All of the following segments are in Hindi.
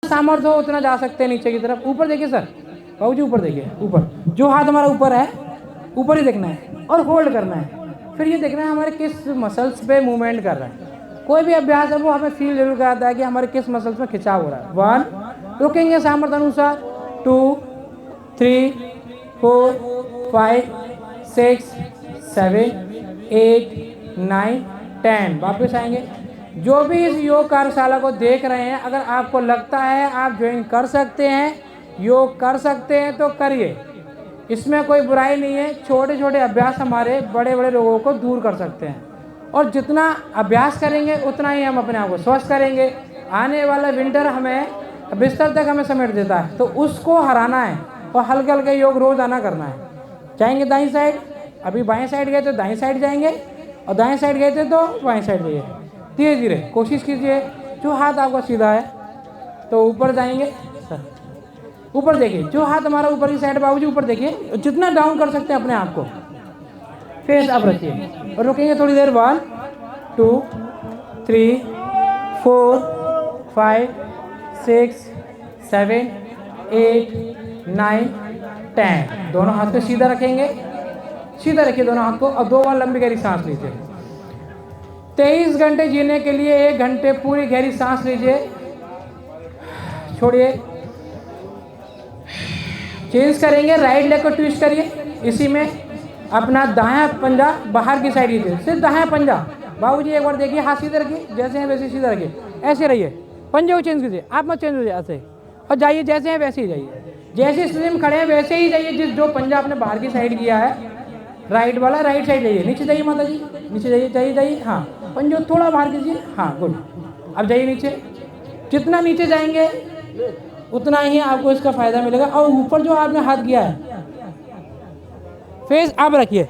सामर्थ्य हो उतना जा सकते हैं नीचे की तरफ। ऊपर देखिए सर, बाबू जी ऊपर देखिए, ऊपर जो हाथ हमारा ऊपर है, ऊपर ही देखना है और होल्ड करना है। फिर ये देखना है हमारे किस मसल्स पे मूवमेंट कर रहा है। कोई भी अभ्यास है वो हमें फील जरूर कराता है कि हमारे किस मसल्स में खिंचाव हो रहा है। 1, रुकेंगे सामर्थ्य अनुसार, 2, 3, 4, 5, 6, 7, 8, 9, 10। वापस आएंगे। जो भी इस योग कार्यशाला को देख रहे हैं, अगर आपको लगता है आप ज्वाइन कर सकते हैं, योग कर सकते हैं तो करिए, इसमें कोई बुराई नहीं है। छोटे छोटे अभ्यास हमारे बड़े बड़े रोगों को दूर कर सकते हैं, और जितना अभ्यास करेंगे उतना ही हम अपने आप को स्वस्थ करेंगे। आने वाला विंटर हमें बिस्तर तक हमें समेट देता है, तो उसको हराना है और हल्के हल्के योग रोजाना करना है। जाएंगे दाईं साइड, अभी बाएं साइड गए तो दाईं साइड जाएंगे, और दाएं साइड गए थे तो बाएं साइड जाइए। धीरे धीरे कोशिश कीजिए। जो हाथ आपका सीधा है तो ऊपर जाएंगे, ऊपर देखिए। जो हाथ हमारा ऊपर की साइड, बाबूजी ऊपर देखिए, जितना डाउन कर सकते हैं अपने आप को। फेस अप रखिए और रुकेंगे थोड़ी देर। 1, 2, 3, 4, 5, 6, 7, 8, 9, 10। दोनों हाथ को सीधा रखेंगे, सीधा रखिए दोनों हाथ को, और 2 बार लंबी गहरी सांस लीजिए। 23 घंटे जीने के लिए 1 घंटे पूरी गहरी सांस लीजिए, छोड़िए। चेंज करेंगे, राइट लेग को ट्विस्ट करिए। इसी में अपना दायां पंजा बाहर की साइड लीजिए, सिर्फ दायां पंजा। बाबूजी एक बार देखिए, हाथ सीधे रखिए, जैसे हैं वैसे सीधा रखिए, ऐसे रहिए। पंजे को चेंज कीजिए, आप मत चेंज हो जाए ऐसे, और जाइए जैसे हैं वैसे ही जाइए। जैसे स्थिति में खड़े हैं वैसे ही जाइए। जिस जो पंजा आपने बाहर की साइड किया है, राइट वाला, राइट साइड जाइए। नीचे जाइए माता जी, नीचे जाइए, जाइए। हाँ, पंजो थोड़ा बाहर कीजिए। हाँ, गुड। अब जाइए नीचे। जितना नीचे जाएंगे उतना ही आपको इसका फायदा मिलेगा। और ऊपर जो आपने हाथ किया है, फेस अप रखिए,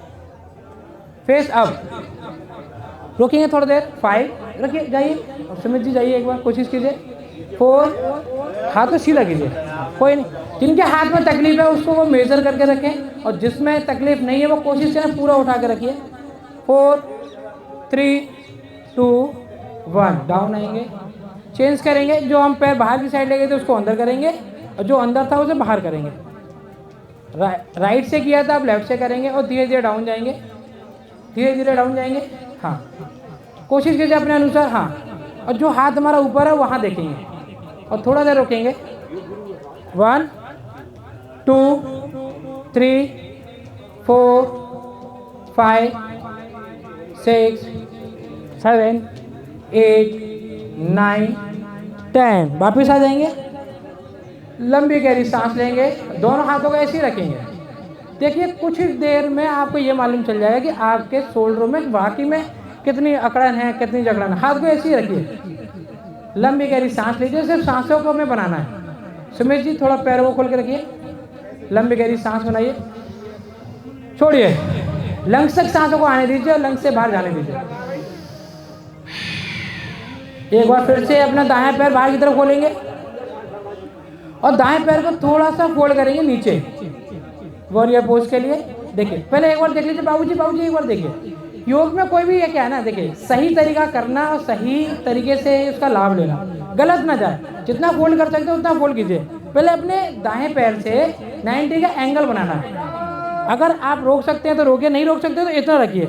फेस अप। रोकेंगे थोड़ी देर। 5 रखिए, जाइए। और सुमित जी जाइए, एक बार कोशिश कीजिए। 4, हाथ को सीधा कीजिए। कोई नहीं, जिनके हाथ में तकलीफ है उसको वो मेजर करके रखें, और जिसमें तकलीफ नहीं है वो कोशिश करें पूरा उठा के रखिए। 4, 3, 2, 1। डाउन आएंगे, चेंज करेंगे। जो हम पैर बाहर की साइड ले गए थे उसको अंदर करेंगे, और जो अंदर था उसे बाहर करेंगे। राइट से किया था, आप लेफ्ट से करेंगे, और धीरे धीरे डाउन जाएंगे, धीरे धीरे डाउन जाएंगे। हाँ, कोशिश कीजिए अपने अनुसार। हाँ, और जो हाथ हमारा ऊपर है वहाँ देखेंगे, और थोड़ा देर रोकेंगे। 1, 2, 3, 4, 5, 6, 7, 8, 9, 10। वापिस आ जाएंगे, लंबी गहरी सांस लेंगे, दोनों हाथों को ऐसे ही रखेंगे। देखिए कुछ ही देर में आपको ये मालूम चल जाएगा कि आपके शोल्डरों में वाकई में कितनी अकड़न है, कितनी जकड़न है। हाथ को ऐसे ही रखिए, लंबी गहरी सांस लीजिए। सिर्फ सांसों को हमें बनाना है। सुमेश जी थोड़ा पैरों को खोल के रखिए, लंबी गहरी सांस बनाइए, छोड़िए। लंग्स तक सांसों को आने दीजिए और लंग्स से बाहर जाने दीजिए। एक बार फिर से अपना दायां पैर बाहर की तरफ खोलेंगे, और दाएं पैर को थोड़ा सा फोल्ड करेंगे नीचे, वॉरियर पोज के लिए। देखिए पहले एक बार देख लीजिए बाबूजी, बाबूजी एक बार देखिए। योग में कोई भी ये क्या है ना, देखिए सही तरीका करना और सही तरीके से उसका लाभ लेना, गलत ना जाए। जितना फोल्ड कर सकते हो उतना फोल्ड कीजिए। पहले अपने दाएं पैर से 90 का एंगल बनाना है। अगर आप रोक सकते हैं तो रोकिए, नहीं रोक सकते तो इतना रखिए,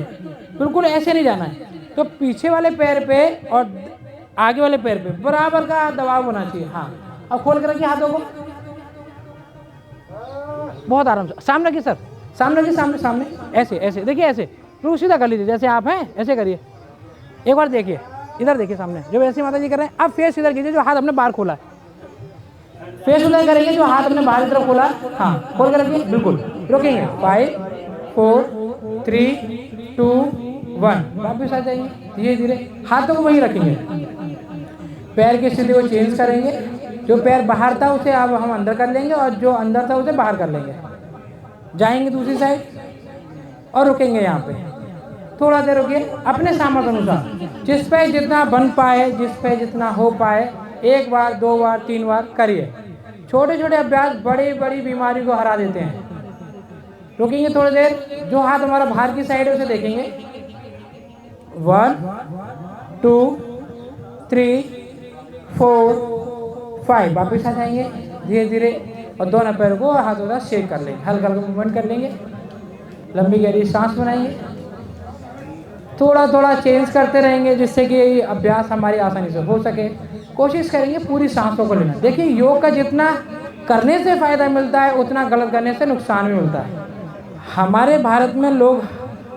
बिल्कुल ऐसे नहीं जाना है। तो पीछे वाले पैर पे और आगे वाले पैर पे बराबर का दबाव होना चाहिए। हाँ, अब खोल कर रखिए हाथों को, बहुत आराम से। सामने रखिए सर, सामने रखिए, सामने सामने, ऐसे ऐसे देखिए, ऐसे रूह सीधा कर लीजिए जैसे आप हैं, ऐसे करिए। एक बार देखिए, इधर देखिए सामने, जो वैसे माता जी कर रहे हैं। अब फेस इधर कीजिए, जो हाथ अपने बाहर खोला है, फेस उधर करेंगे जो हाथ अपने बाहर की तरफ खोला। हाँ, खोल कर रखिए, बिल्कुल। रोकेंगे। 5, 4, 3, 2, 1। वापिस आ जाएंगे धीरे धीरे, हाथों को वहीं रखेंगे। पैर की स्थिति को चेंज करेंगे। जो पैर बाहर था उसे अब हम अंदर कर लेंगे, और जो अंदर था उसे बाहर कर लेंगे। जाएंगे दूसरी साइड और रुकेंगे यहाँ पे, थोड़ा देर रुकिए अपने सामर्थ्य अनुसार, जिस पे जितना बन पाए, जिस पे जितना हो पाए। 1 बार, 2 बार, 3 बार करिए। छोटे छोटे अभ्यास बड़ी बड़ी बीमारी को हरा देते हैं। रुकेंगे थोड़ी देर। जो हाथ हमारा बाहर की साइड है उसे देखेंगे। 1, 2, 3, 4, 5। वापस आ जाएंगे धीरे धीरे और दोनों पैरों को हाथों का शेक कर लेंगे, हल्का हल्का मूवमेंट कर लेंगे। लंबी गहरी सांस बनाएंगे, थोड़ा थोड़ा चेंज करते रहेंगे जिससे कि अभ्यास हमारी आसानी से हो सके। कोशिश करेंगे पूरी सांसों को लेना। देखिए योग का जितना करने से फ़ायदा मिलता है उतना गलत करने से नुकसान भी मिलता है। हमारे भारत में लोग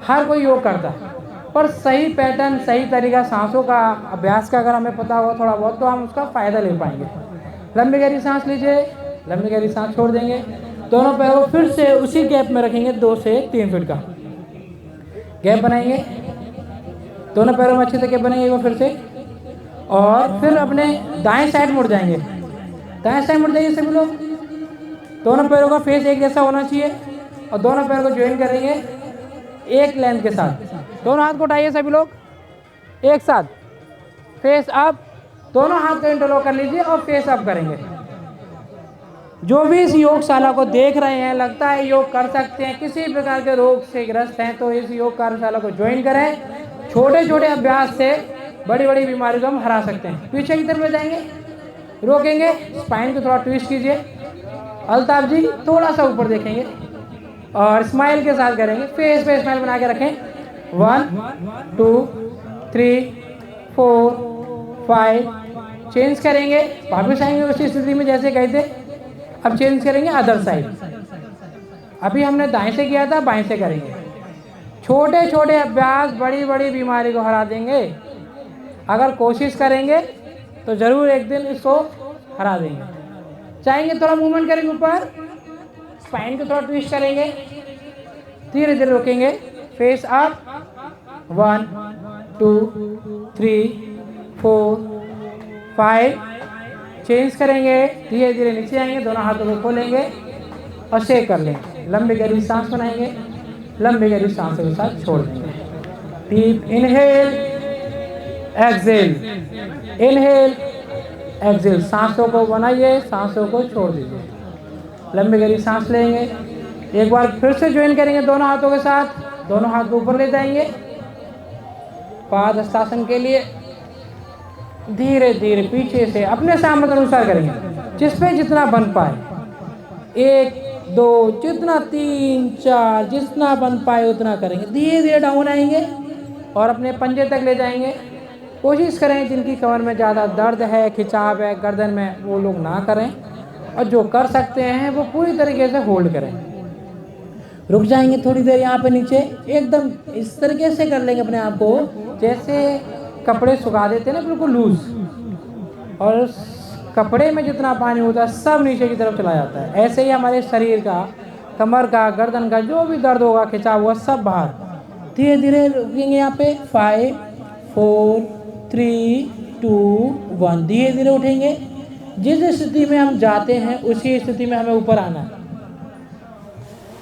हर कोई योग करता है, पर सही पैटर्न सही तरीका सांसों का अभ्यास का अगर हमें पता हो थोड़ा बहुत तो हम उसका फ़ायदा ले पाएंगे। लंबी गहरी सांस लीजिए, लंबी गहरी सांस छोड़ देंगे। दोनों पैरों फिर से उसी गैप में रखेंगे, 2 से 3 फीट का गैप बनाएंगे। दोनों पैरों में अच्छे से गैप बनाएंगे फिर से, और फिर अपने दाएं साइड मुड़ जाएंगे। दाएं साइड मुड़ जाइए सभी लोग। दोनों पैरों का फेस एक जैसा होना चाहिए और दोनों पैरों को ज्वाइन करेंगे एक लेंथ के साथ। दोनों हाथ को उठाइए सभी लोग एक साथ, फेस अप। दोनों हाथ को इंटरलॉक कर लीजिए और फेस अप करेंगे। जो भी इस योगशाला को देख रहे हैं, लगता है योग कर सकते हैं, किसी प्रकार के रोग से ग्रस्त हैं, तो इस योग कार्यशाला को ज्वाइन करें। छोटे छोटे अभ्यास से बड़ी बड़ी बीमारी को हम हरा सकते हैं। पीछे की तरफ जाएंगे, रोकेंगे, स्पाइन को थोड़ा ट्विस्ट कीजिए। अल्ताफ जी थोड़ा सा ऊपर देखेंगे और स्माइल के साथ करेंगे, फेस पे स्माइल बना के रखें। 1 2 3 4 5। चेंज करेंगे, वापस आएंगे उसी स्थिति में जैसे गए थे। अब चेंज करेंगे अदर साइड। अभी हमने दाएं से किया था, बाएं से करेंगे। छोटे छोटे अभ्यास बड़ी बड़ी बीमारी को हरा देंगे। अगर कोशिश करेंगे तो ज़रूर एक दिन इसको हरा देंगे। चाहेंगे थोड़ा मूवमेंट करेंगे ऊपर, स्पाइन को थोड़ा ट्विस्ट करेंगे, धीरे धीरे रोकेंगे, फेस अप। 1 2 3 4 5। चेंज करेंगे, धीरे धीरे नीचे आएंगे, दोनों हाथों को खोलेंगे और शेक कर लेंगे। लंबी गहरी सांस बनाएंगे, लंबी गहरी सांसों के साथ छोड़ देंगे। Deep inhale, exhale, inhale, exhale. सांसों को बनाइए, सांसों को छोड़ दीजिए। लंबी गहरी सांस लेंगे, एक बार फिर से ज्वाइन करेंगे दोनों हाथों के साथ। दोनों हाथ को ऊपर ले जाएंगे पाद हस्तासन के लिए। धीरे धीरे पीछे से अपने सामर्थ्य अनुसार करेंगे, जिस पे जितना बन पाए। 1 2 जितना, 3 4 जितना बन पाए उतना करेंगे। धीरे धीरे डाउन आएंगे और अपने पंजे तक ले जाएंगे। कोशिश करें जिनकी कमर में ज़्यादा दर्द है, खिंचाव है गर्दन में, वो लोग ना करें, और जो कर सकते हैं वो पूरी तरीके से होल्ड करें। रुक जाएंगे थोड़ी देर यहाँ पे नीचे, एकदम इस तरीके से कर लेंगे अपने आप को जैसे कपड़े सुखा देते हैं ना, बिल्कुल लूज, और उस कपड़े में जितना पानी होता है सब नीचे की तरफ चला जाता है। ऐसे ही हमारे शरीर का, कमर का, गर्दन का जो भी दर्द होगा, खिंचाव हुआ, सब बाहर। धीरे धीरे रुकेंगे यहाँ पे। 5 4 3 2 1। धीरे धीरे उठेंगे। जिस स्थिति में हम जाते हैं उसी स्थिति में हमें ऊपर आना है।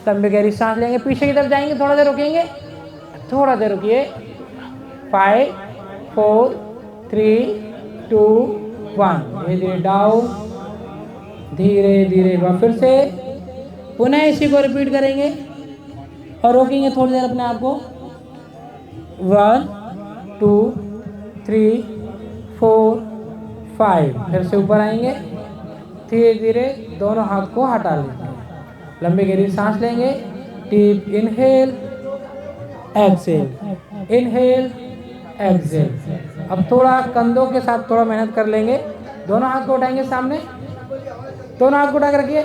लंबी गहरी सांस लेंगे, पीछे की तरफ जाएंगे, थोड़ा देर रुकेंगे, थोड़ा देर रुकिए। 5 4 3 2 1। धीरे धीरे डाउन, धीरे धीरे फिर से पुनः इसी को रिपीट करेंगे और रोकेंगे थोड़ी देर अपने आप को। 1 2 3 4 5। फिर से ऊपर आएंगे, धीरे धीरे दोनों हाथ को हटा लेंगे। लंबी गहरी सांस लेंगे। Deep inhale, exhale, inhale, exhale. अब थोड़ा कंधों के साथ थोड़ा मेहनत कर लेंगे। दोनों हाथ को उठाएंगे सामने, दोनों हाथ को उठा कर रखिए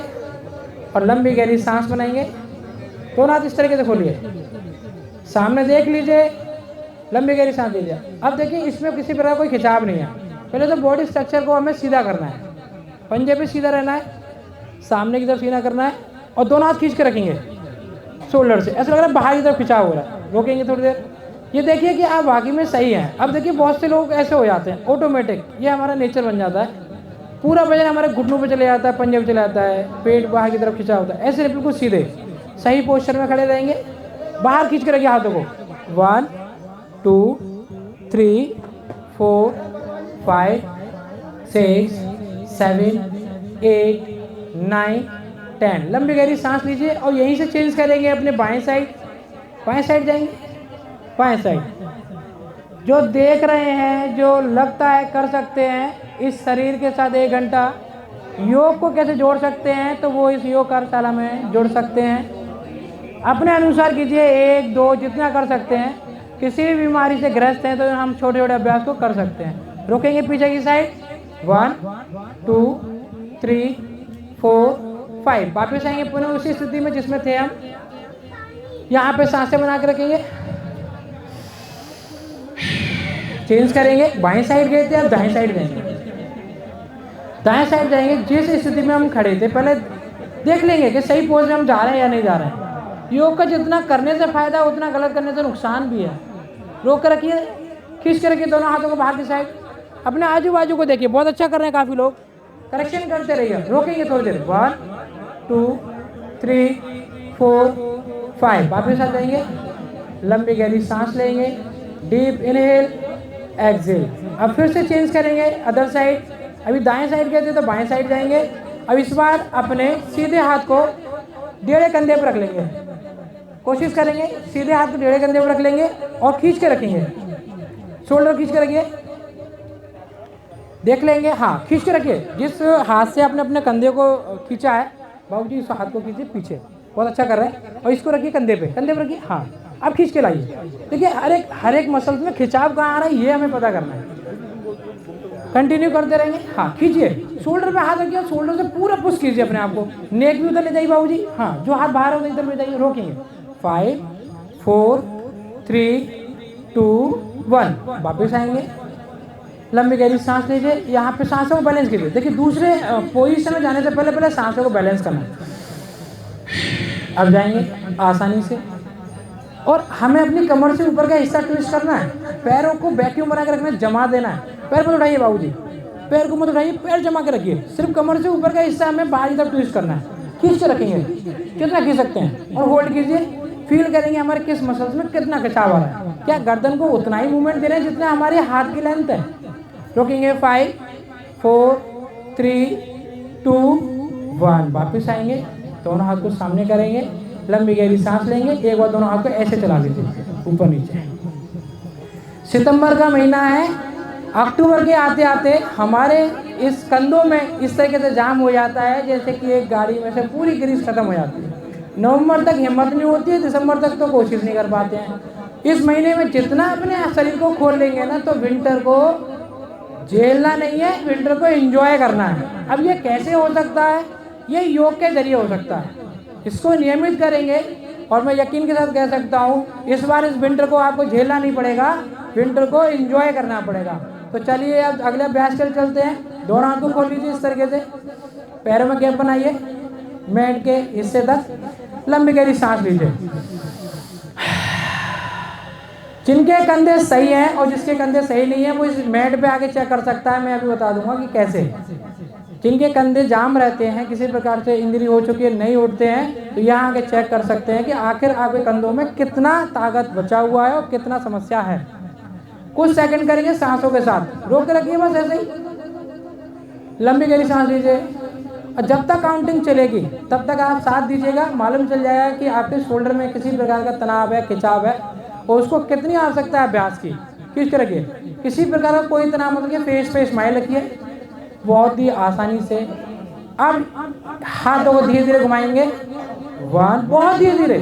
और लंबी गहरी सांस बनाएंगे। दोनों हाथ इस तरीके से खोलिए, सामने देख लीजिए, लंबी गहरी सांस लीजिए। अब देखिए इसमें किसी प्रकार कोई खिंचाव नहीं है। पहले तो बॉडी स्ट्रक्चर को हमें सीधा करना है, पंजे पे सीधा रहना है, सामने की तरफ सीधा करना है और दोनों हाथ खींच के रखेंगे शोल्डर से। ऐसा लग रहा है बाहर की तरफ खिंचाव हो रहा है। रोकेंगे थोड़ी देर, ये देखिए कि आप वाकई में सही हैं। अब देखिए बहुत से लोग ऐसे हो जाते हैं ऑटोमेटिक, ये हमारा नेचर बन जाता है। पूरा वजन हमारे घुटनों पे चले जाता है, पंजे पे चले जाता है, पेट बाहर की तरफ खिंचा होता है। ऐसे बिल्कुल सीधे सही पोस्चर में खड़े रहेंगे, बाहर खींच के रखिए हाथों को। 1 2 3 4 5 6 7 8 9 10। लंबी गहरी सांस लीजिए और यहीं से चेंज करेंगे अपने बाएं साइड। बाएं साइड जाएंगे, बाएं साइड। जो देख रहे हैं, जो लगता है कर सकते हैं, इस शरीर के साथ 1 घंटा योग को कैसे जोड़ सकते हैं, तो वो इस योग कार्यशाला में जोड़ सकते हैं। अपने अनुसार कीजिए, 1 2 जितना कर सकते हैं। किसी भी बीमारी से ग्रस्त हैं तो हम छोटे छोटे अभ्यास को कर सकते हैं। रोकेंगे पीछे की साइड, 1 2 3 4 5। वापस आएंगे पुनः उसी स्थिति में जिसमें थे हम। यहाँ पे सांसें बना के रखेंगे, चेंज करेंगे। बाएं साइड गए थे, अब दाएं साइड जाएंगे। दाएं साइड जाएंगे, जिस स्थिति में हम खड़े थे पहले देख लेंगे कि सही पोज में हम जा रहे हैं या नहीं जा रहे हैं। योग का जितना करने से फायदा उतना गलत करने से नुकसान भी है। रोक कर रखिए, खींच कर रखिए दोनों हाथों को बाहर की साइड। अपने आजू बाजू को देखिए, बहुत अच्छा कर रहे हैं काफ़ी लोग। करेक्शन करते रहिए, रोकेंगे थोड़ी देर, 1 2 3 4 5। वापस आ जाएंगे, लंबी गहरी सांस लेंगे, डीप इनहेल एक्सहेल। अब फिर से चेंज करेंगे अदर साइड। अभी दाएं साइड गए थे तो बाएं साइड जाएंगे। अब इस बार अपने सीधे हाथ को टेढ़े कंधे पर रख लेंगे। कोशिश करेंगे सीधे हाथ को टेढ़े कंधे पर रख लेंगे और खींच के रखेंगे, शोल्डर खींच के रखिए। देख लेंगे, हाँ खींच के रखिए। जिस हाथ से आपने अपने कंधे को खींचा है, बाबूजी इस हाथ को खींचिए पीछे, बहुत अच्छा कर रहे हैं। और इसको रखिए कंधे पे, कंधे पर रखिए, हाँ अब खींच के लाइए। देखिए हर एक मसल्स में खिंचाव कहाँ आ रहा है ये हमें पता करना है। कंटिन्यू करते रहेंगे, हाँ खींचिए, शोल्डर पे हाथ रखिए, शोल्डर से पूरा पुश कीजिए अपने आप को। नेक भी उधर ले जाइए बाबूजी, हाँ जो हाथ बाहर होगा इधर ले जाइए। रोकेंगे, 5 4 3 2 1। वापस आएंगे, लंबी गहरी सांस लीजिए। यहाँ पे सांसों को बैलेंस कीजिए। देखिए दूसरे पोजीशन में जाने से पहले सांसों को बैलेंस करना है। अब जाएंगे आसानी से, और हमें अपनी कमर से ऊपर का हिस्सा ट्विस्ट करना है। पैरों को वैक्यूम बना के रखना है, जमा देना है। पैर मत उठाइए बाबूजी, पैर को मत उठाइए, पैर जमा के रखिए। सिर्फ कमर से ऊपर का हिस्सा हमें बाहर की तरफ ट्विस्ट करना है। खींच के रखेंगे, कितना खींच सकते हैं, और होल्ड कीजिए। फील करेंगे हमारे किस मसल्स में कितना खिंचाव आ रहा है। क्या गर्दन को उतना ही मूवमेंट दे रहे हैं जितना हमारे हाथ की लेंथ है। रोकेंगे, 5 4 3 2 1। वापस आएंगे, दोनों हाथ को सामने करेंगे, लंबी गहरी सांस लेंगे। एक बार दोनों हाथ को ऐसे चला लीजिए ऊपर नीचे। सितंबर का महीना है, अक्टूबर के आते आते हमारे इस कंधों में इस तरीके से जाम हो जाता है जैसे कि एक गाड़ी में से पूरी ग्रीस खत्म हो जाती है। नवंबर तक हिम्मत नहीं होती है, दिसंबर तक तो कोशिश नहीं कर पाते हैं। इस महीने में जितना अपने शरीर को खोल लेंगे ना, तो विंटर को झेलना नहीं है, विंटर को एंजॉय करना है। अब ये कैसे हो सकता है, ये योग के जरिए हो सकता है। इसको नियमित करेंगे और मैं यकीन के साथ कह सकता हूँ इस बार इस विंटर को आपको झेलना नहीं पड़ेगा, विंटर को एंजॉय करना पड़ेगा। तो चलिए अब अगले अभ्यास के लिए चलते हैं। दोनों हाथ को खोल लीजिए इस तरीके से, पैरों में गैप बनाइए मैट के हिस्से तक, लंबी गहरी सांस लीजिए। जिनके कंधे सही हैं और जिसके कंधे सही नहीं है वो इस मैट पे आके चेक कर सकता है। मैं अभी बता दूंगा कि कैसे। जिनके कंधे जाम रहते हैं, किसी प्रकार से इंजरी हो चुकी है, नहीं उठते हैं, तो यहाँ आके चेक कर सकते हैं कि आखिर आपके कंधों में कितना ताकत बचा हुआ है और कितना समस्या है। कुछ सेकंड करेंगे सांसों के साथ, रोक के रखिए बस ऐसे ही, लंबी गहरी सांस लीजिए। और जब तक काउंटिंग चलेगी तब तक आप साथ दीजिएगा। मालूम चल जाएगा कि आपके शोल्डर में किसी प्रकार का तनाव है, खिंचाव है, और उसको कितनी आवश्यकता है अभ्यास की। खींच के रखिए, किसी प्रकार का कोई तनाव मत रखिए, फेस पे स्माइल रखिए बहुत ही आसानी से। अब हाथों को धीरे धीरे घुमाएंगे, 1 बहुत धीरे धीरे,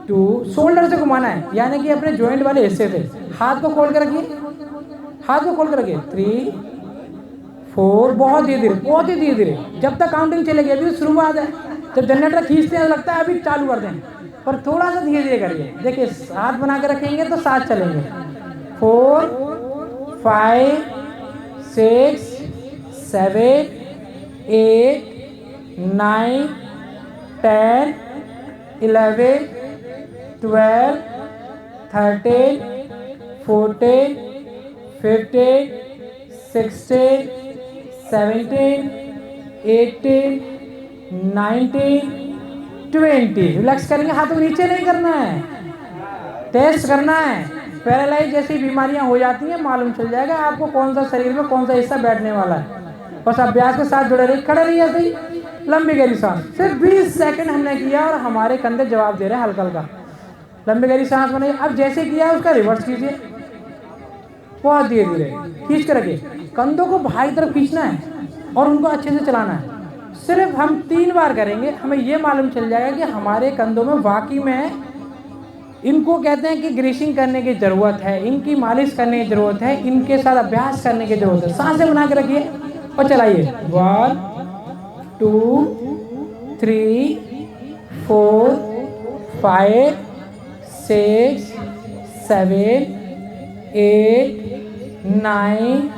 2 शोल्डर से घुमाना है, यानी कि अपने जॉइंट वाले हिस्से से। हाथ को खोल कर रखिए, हाथ को खोल कर रखिए, 3 4 बहुत धीरे धीरे, बहुत ही धीरे धीरे, जब तक काउंटिंग चलेगी। अभी शुरुआत है, जब जनरेटर खींचते हैं लगता है अभी चालू कर दें, पर थोड़ा सा धीरे धीरे करिए। देखिए हाथ बना के रखेंगे तो साथ चलेंगे, 4 5 6 7 8 9 10 11 12 13 14 15 16 17 18 19 20। रिलैक्स करेंगे, हाथों को नीचे नहीं करना है, टेस्ट करना है। पैरालाइज जैसी बीमारियां हो जाती हैं, मालूम चल जाएगा आपको कौन सा शरीर में कौन सा हिस्सा बैठने वाला है। बस अभ्यास के साथ जुड़े रहिए, खड़े रहिए ऐसे ही, लंबी गहरी सांस। सिर्फ 20 सेकंड हमने किया और हमारे कंधे जवाब दे रहे हैं हल्का हल्का। लंबी गहरी सांस बनाइए। अब जैसे किया उसका रिवर्स कीजिए, बहुत धीरे धीरे खींच के रखिए। कंधों को बाहर की तरफ खींचना है, और उनको अच्छे से चलाना है। सिर्फ हम 3 बार करेंगे, हमें ये मालूम चल जाएगा कि हमारे कंधों में वाकई में इनको कहते हैं कि ग्रीसिंग करने की ज़रूरत है, इनकी मालिश करने की ज़रूरत है, इनके साथ अभ्यास करने की ज़रूरत है। सांसें बना के रखिए और चलाइए। 1 2 3 4 5 6 7 8 9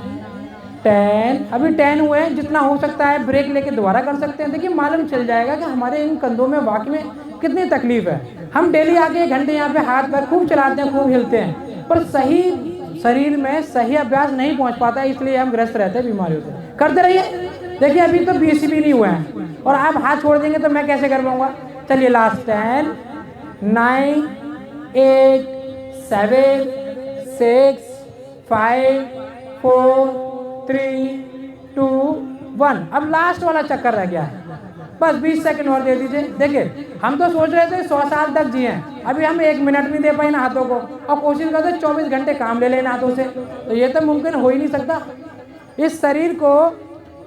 10। अभी 10 हुए हैं, जितना हो सकता है ब्रेक लेके दोबारा कर सकते हैं। देखिए मालूम चल जाएगा कि हमारे इन कंधों में वाकई में कितनी तकलीफ है। हम डेली आके 1 घंटे यहाँ पे हाथ पैर खूब चलाते हैं, खूब हिलते हैं, पर सही शरीर में सही अभ्यास नहीं पहुँच पाता है, इसलिए हम ग्रस्त रहते हैं बीमारियों से। करते रहिए। देखिए अभी तो 20 भी नहीं हुए हैं और आप हाथ छोड़ देंगे तो मैं कैसे कर पाऊँगा। चलिए लास्ट 10 9 8 7 6 5 4 3 2 1। अब लास्ट वाला चक्कर रह गया है, बस 20 सेकंड और दे दीजिए। देखिए हम तो सोच रहे थे 100 साल तक जिए, अभी हम 1 मिनट नहीं दे पाए ना हाथों को, और कोशिश करते 24 घंटे काम ले लेना हाथों से, तो ये तो मुमकिन हो ही नहीं सकता। इस शरीर को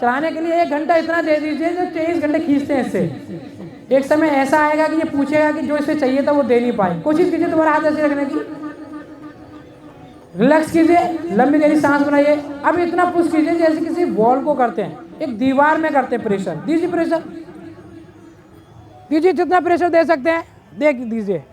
चलाने के लिए 1 घंटा इतना दे दीजिए जो 23 घंटे खींचते हैं इससे। एक समय ऐसा आएगा कि ये पूछेगा कि जो इसे चाहिए था वो दे नहीं पाए। कोशिश कीजिए तुम्हारा हाथ ऐसे रखने की, रिलैक्स कीजिए, लंबी गहरी सांस बनाइए। अब इतना पुश कीजिए जैसे किसी वॉल को करते हैं, एक दीवार में करते हैं प्रेशर। दीजिए प्रेशर, दीजिए जितना प्रेशर दे सकते हैं दे दीजिए।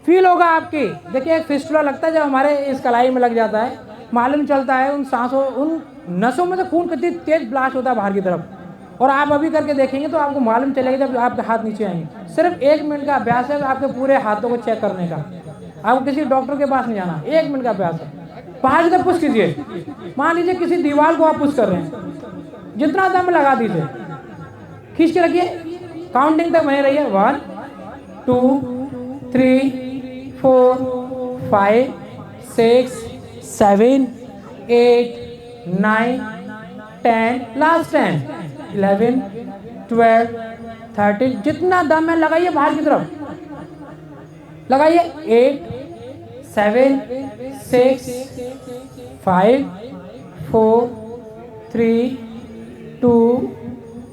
फील होगा आपकी। देखिए एक फिस्टुला लगता है जब हमारे इस कलाई में लग जाता है, मालूम चलता है उन सांसों उन नसों में से खून कितनी तेज ब्लास्ट होता है बाहर की तरफ। और आप अभी करके देखेंगे तो आपको मालूम चलेगा जब आपके हाथ नीचे आएंगे। सिर्फ 1 मिनट का अभ्यास है आपके पूरे हाथों को चेक करने का। आपको किसी डॉक्टर के पास नहीं जाना, 1 मिनट का अभ्यास है। बाहर तक पुश कीजिए। मान लीजिए किसी दीवार को आप पुश कर रहे हैं, जितना दम लगा दीजिए, खींच के रखिए, काउंटिंग तक बने रहिए। 1 2 3 4 5 6 7 8 9 10, लास्ट 10 11 12 13। जितना दम है लगाइए बाहर की तरफ, लगाइए। 8 7 6 5 4 3 2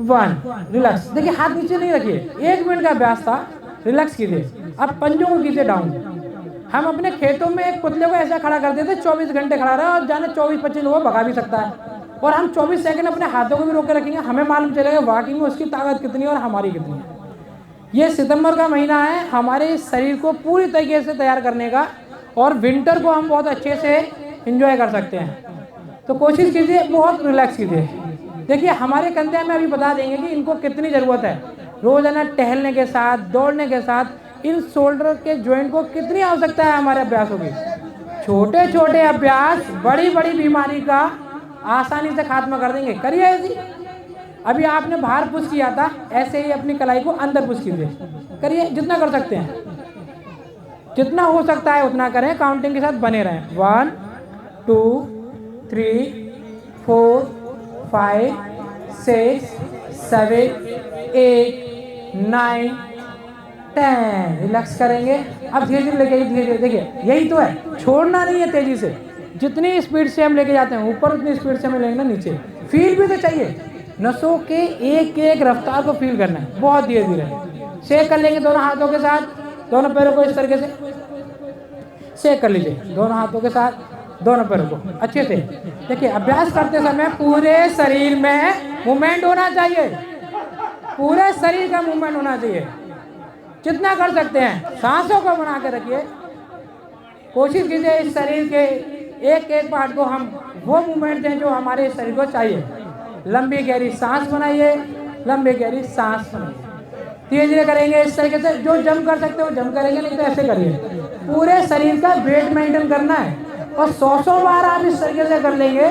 1। रिलैक्स। देखिए हाथ नीचे नहीं रखिए, 1 मिनट का अभ्यास था, रिलैक्स कीजिए। अब पंजों को कीजिए डाउन। हम अपने खेतों में एक पुतले को ऐसा खड़ा कर देते 24 घंटे खड़ा रहा और जाने 24-25 लोगों को भगा भी सकता है। और हम 24 सेकंड अपने हाथों को भी रोक के रखेंगे, हमें मालूम चलेगा वाकई में उसकी ताकत कितनी है और हमारी कितनी है। ये सितंबर का महीना है हमारे शरीर को पूरी तरीके से तैयार करने का, और विंटर को हम बहुत अच्छे से एंजॉय कर सकते हैं। तो कोशिश कीजिए, बहुत रिलैक्स कीजिए। देखिए हमारे कंधे में अभी बता देंगे कि इनको कितनी ज़रूरत है। रोजाना टहलने के साथ, दौड़ने के साथ इन शोल्डर के जॉइंट को कितनी आवश्यकता है हमारे अभ्यासों की। छोटे छोटे अभ्यास बड़ी बड़ी बीमारी का आसानी से खात्मा कर देंगे। करिए ऐसी। अभी आपने बाहर पुश किया था, ऐसे ही अपनी कलाई को अंदर पुश कीजिए। करिए जितना कर सकते हैं, जितना हो सकता है उतना करें, काउंटिंग के साथ बने रहें। 1 2 3 4 5 6 7 8 9 10। रिलैक्स करेंगे। अब धीरे धीरे लेके, धीरे धीरे। देखिए यही तो है, छोड़ना नहीं है तेजी से। जितनी स्पीड से हम लेके जाते हैं ऊपर, उतनी स्पीड से हमें लेंगे नीचे। फील भी तो चाहिए, नसों के एक एक रफ्तार को फील करना है, बहुत धीरे धीरे। शेक कर लेंगे दोनों हाथों के साथ, दोनों पैरों को इस तरीके से शेक कर लीजिए, दोनों हाथों के साथ दोनों पैरों को अच्छे से। देखिए अभ्यास करते समय पूरे शरीर में मूवमेंट होना चाहिए, पूरे शरीर का मूवमेंट होना चाहिए, जितना कर सकते हैं। सांसों को बना के रखिए। कोशिश कीजिए इस शरीर के एक एक पार्ट को हम वो मूवमेंट दें जो हमारे शरीर को चाहिए। लंबी गहरी सांस बनाइए, लंबी गहरी सांस बनाइए। धीरे धीरे करेंगे इस तरीके से। जो जम कर सकते हो जम करेंगे, नहीं तो ऐसे करिए। पूरे शरीर का वेट मेंटेन करना है, और 100 बार आप इस तरीके से कर लेंगे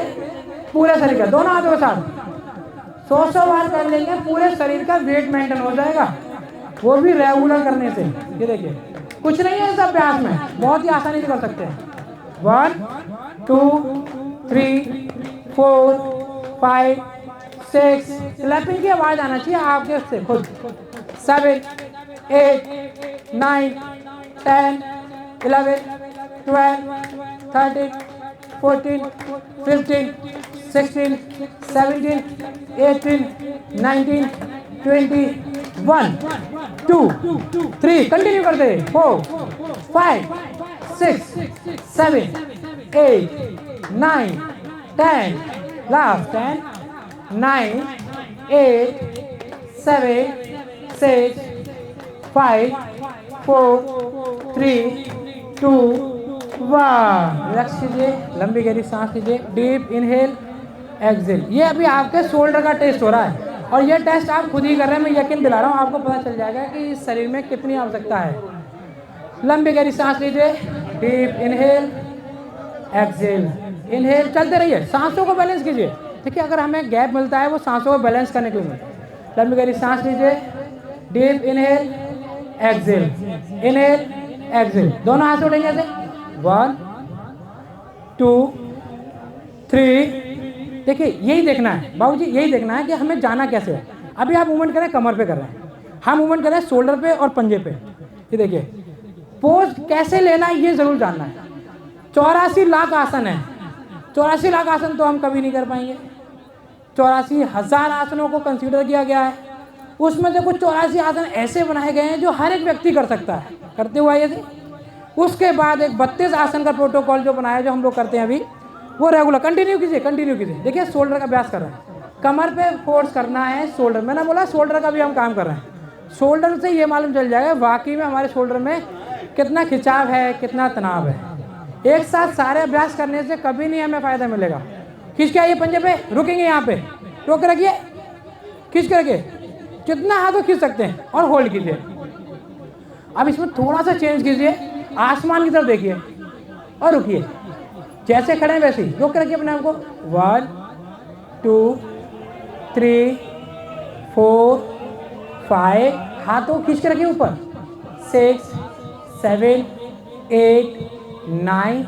पूरे शरीर का, दोनों हाथों के साथ 100 बार कर लेंगे, पूरे शरीर का वेट मेंटेन हो जाएगा, वो भी रेगुलर करने से। ये देखिए कुछ नहीं है इस अभ्यास में, बहुत ही आसानी से कर सकते हैं। 1 2 3 4 5 6। क्लैपिंग की आवाज आना चाहिए आपके उससे खुद। 7 8 9 10 11 12 13 14 15 16, 17, 18, 19, 20, 1, 2, 3, कंटिन्यू करते, 4, 5, 6, 7, 8, 9, 10, लास्ट 10, 9, 8, 7, 6, 5, 4, 3, 2, 1। रिलैक्स कीजिए, लंबी गहरी सांस लीजिए, डीप इनहेल एक्सहेल। ये अभी आपके शोल्डर का टेस्ट हो रहा है और ये टेस्ट आप खुद ही कर रहे हैं, मैं यकीन दिला रहा हूँ, आपको पता चल जाएगा कि इस शरीर में कितनी आवश्यकता है। लंबी गहरी सांस लीजिए, डीप इनहेल एक्सहेल, इनहेल, चलते रहिए, सांसों को बैलेंस कीजिए। देखिए अगर हमें गैप मिलता है वो सांसों को बैलेंस करने के लिए मिलता है। लंबी गहरी सांस लीजिए, deep inhale exhale, inhale exhale, दोनों हाथ उठेंगे ऐसे, 1, 2, 3। देखिए यही देखना है बाबूजी, यही देखना है कि हमें जाना कैसे है। अभी आप मूवमेंट करें, कमर पे कर रहे हैं, हम मूवमेंट करें शोल्डर पे और पंजे पे। ये देखिए पोज कैसे लेना है ये जरूर जानना है। 84 लाख आसन है, 84 लाख आसन तो हम कभी नहीं कर पाएंगे। 84,000 आसनों को कंसीडर किया गया है, उसमें से कुछ 84 आसन ऐसे बनाए गए हैं जो हर एक व्यक्ति कर सकता है, करते हुए आइए। उसके बाद एक 32 आसन का प्रोटोकॉल जो बनाया, जो हम लोग करते हैं अभी, वो रेगुलर कंटिन्यू कीजिए, कंटिन्यू कीजिए। देखिए शोल्डर का अभ्यास कर रहे हैं, कमर पे फोर्स करना है, शोल्डर, मैंने बोला शोल्डर का भी हम काम कर रहे हैं। शोल्डर से ये मालूम चल जाएगा वाकई में हमारे शोल्डर में कितना खिंचाव है, कितना तनाव है। एक साथ सारे अभ्यास करने से कभी नहीं हमें फ़ायदा मिलेगा। खींच के आइए पंजे पे, रुकेंगे यहाँ पे, रोक के रखिए, खींच के रखिए, जितना हाथों खींच सकते हैं और होल्ड कीजिए। अब इसमें थोड़ा सा चेंज कीजिए, आसमान की तरफ देखिए और रुकिए, जैसे खड़े हैं वैसे ही रोक के रखिए अपने आप को। 1, 2, 3, 4, 5, हाथों खींच के रखिए ऊपर, 6, 7, 8, 9,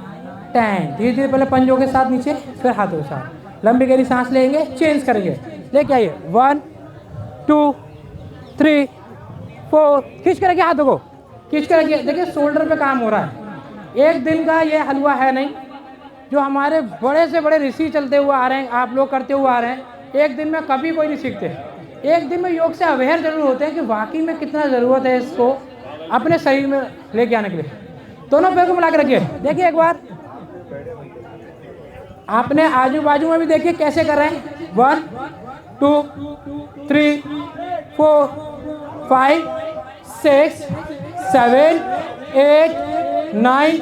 10। धीरे धीरे पहले पंजों के साथ नीचे, फिर हाथों के साथ। लंबी गहरी सांस लेंगे, चेंज करेंगे, लेके आइए, 1, 2, 3, 4, खींच के रखिए, हाथों को खींच के रखिए। देखिए शोल्डर पे काम हो रहा है, एक दिन का ये हलवा है नहीं। जो हमारे बड़े से बड़े ऋषि चलते हुए आ रहे हैं, आप लोग करते हुए आ रहे हैं, एक दिन में कभी कोई नहीं सीखते। एक दिन में योग से अवेयर जरूर होते हैं कि वाकई में कितना ज़रूरत है इसको अपने शरीर में लेके आने के लिए। दोनों पैर को मिला के रखिए, देखिए एक बार आपने आजू बाजू में भी देखिए कैसे कर रहे हैं। 1, 2, 3, 4, 5, 6, 7, 8, 9,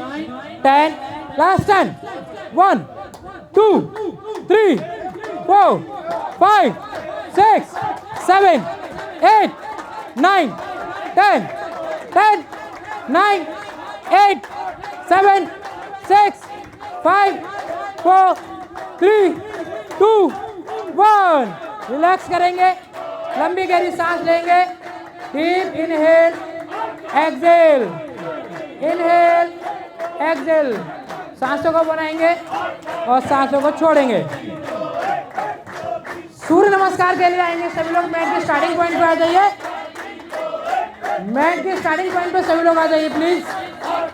10, लास्ट 10, 1, 2, 3, 4, 5, 6, 7, 8, 9, 10, 10, 9, 8, 7, 6, 5, 4, 3, 2, 1। रिलैक्स करेंगे, लंबी गहरी सांस लेंगे, deep inhale exhale, inhale exhale, सांसों को बनाएंगे और सांसों को छोड़ेंगे। सूर्य नमस्कार के लिए आएंगे सभी लोग, मैट के स्टार्टिंग पॉइंट पे आ जाइए, मैट के स्टार्टिंग पॉइंट पे सभी लोग आ जाइए प्लीज।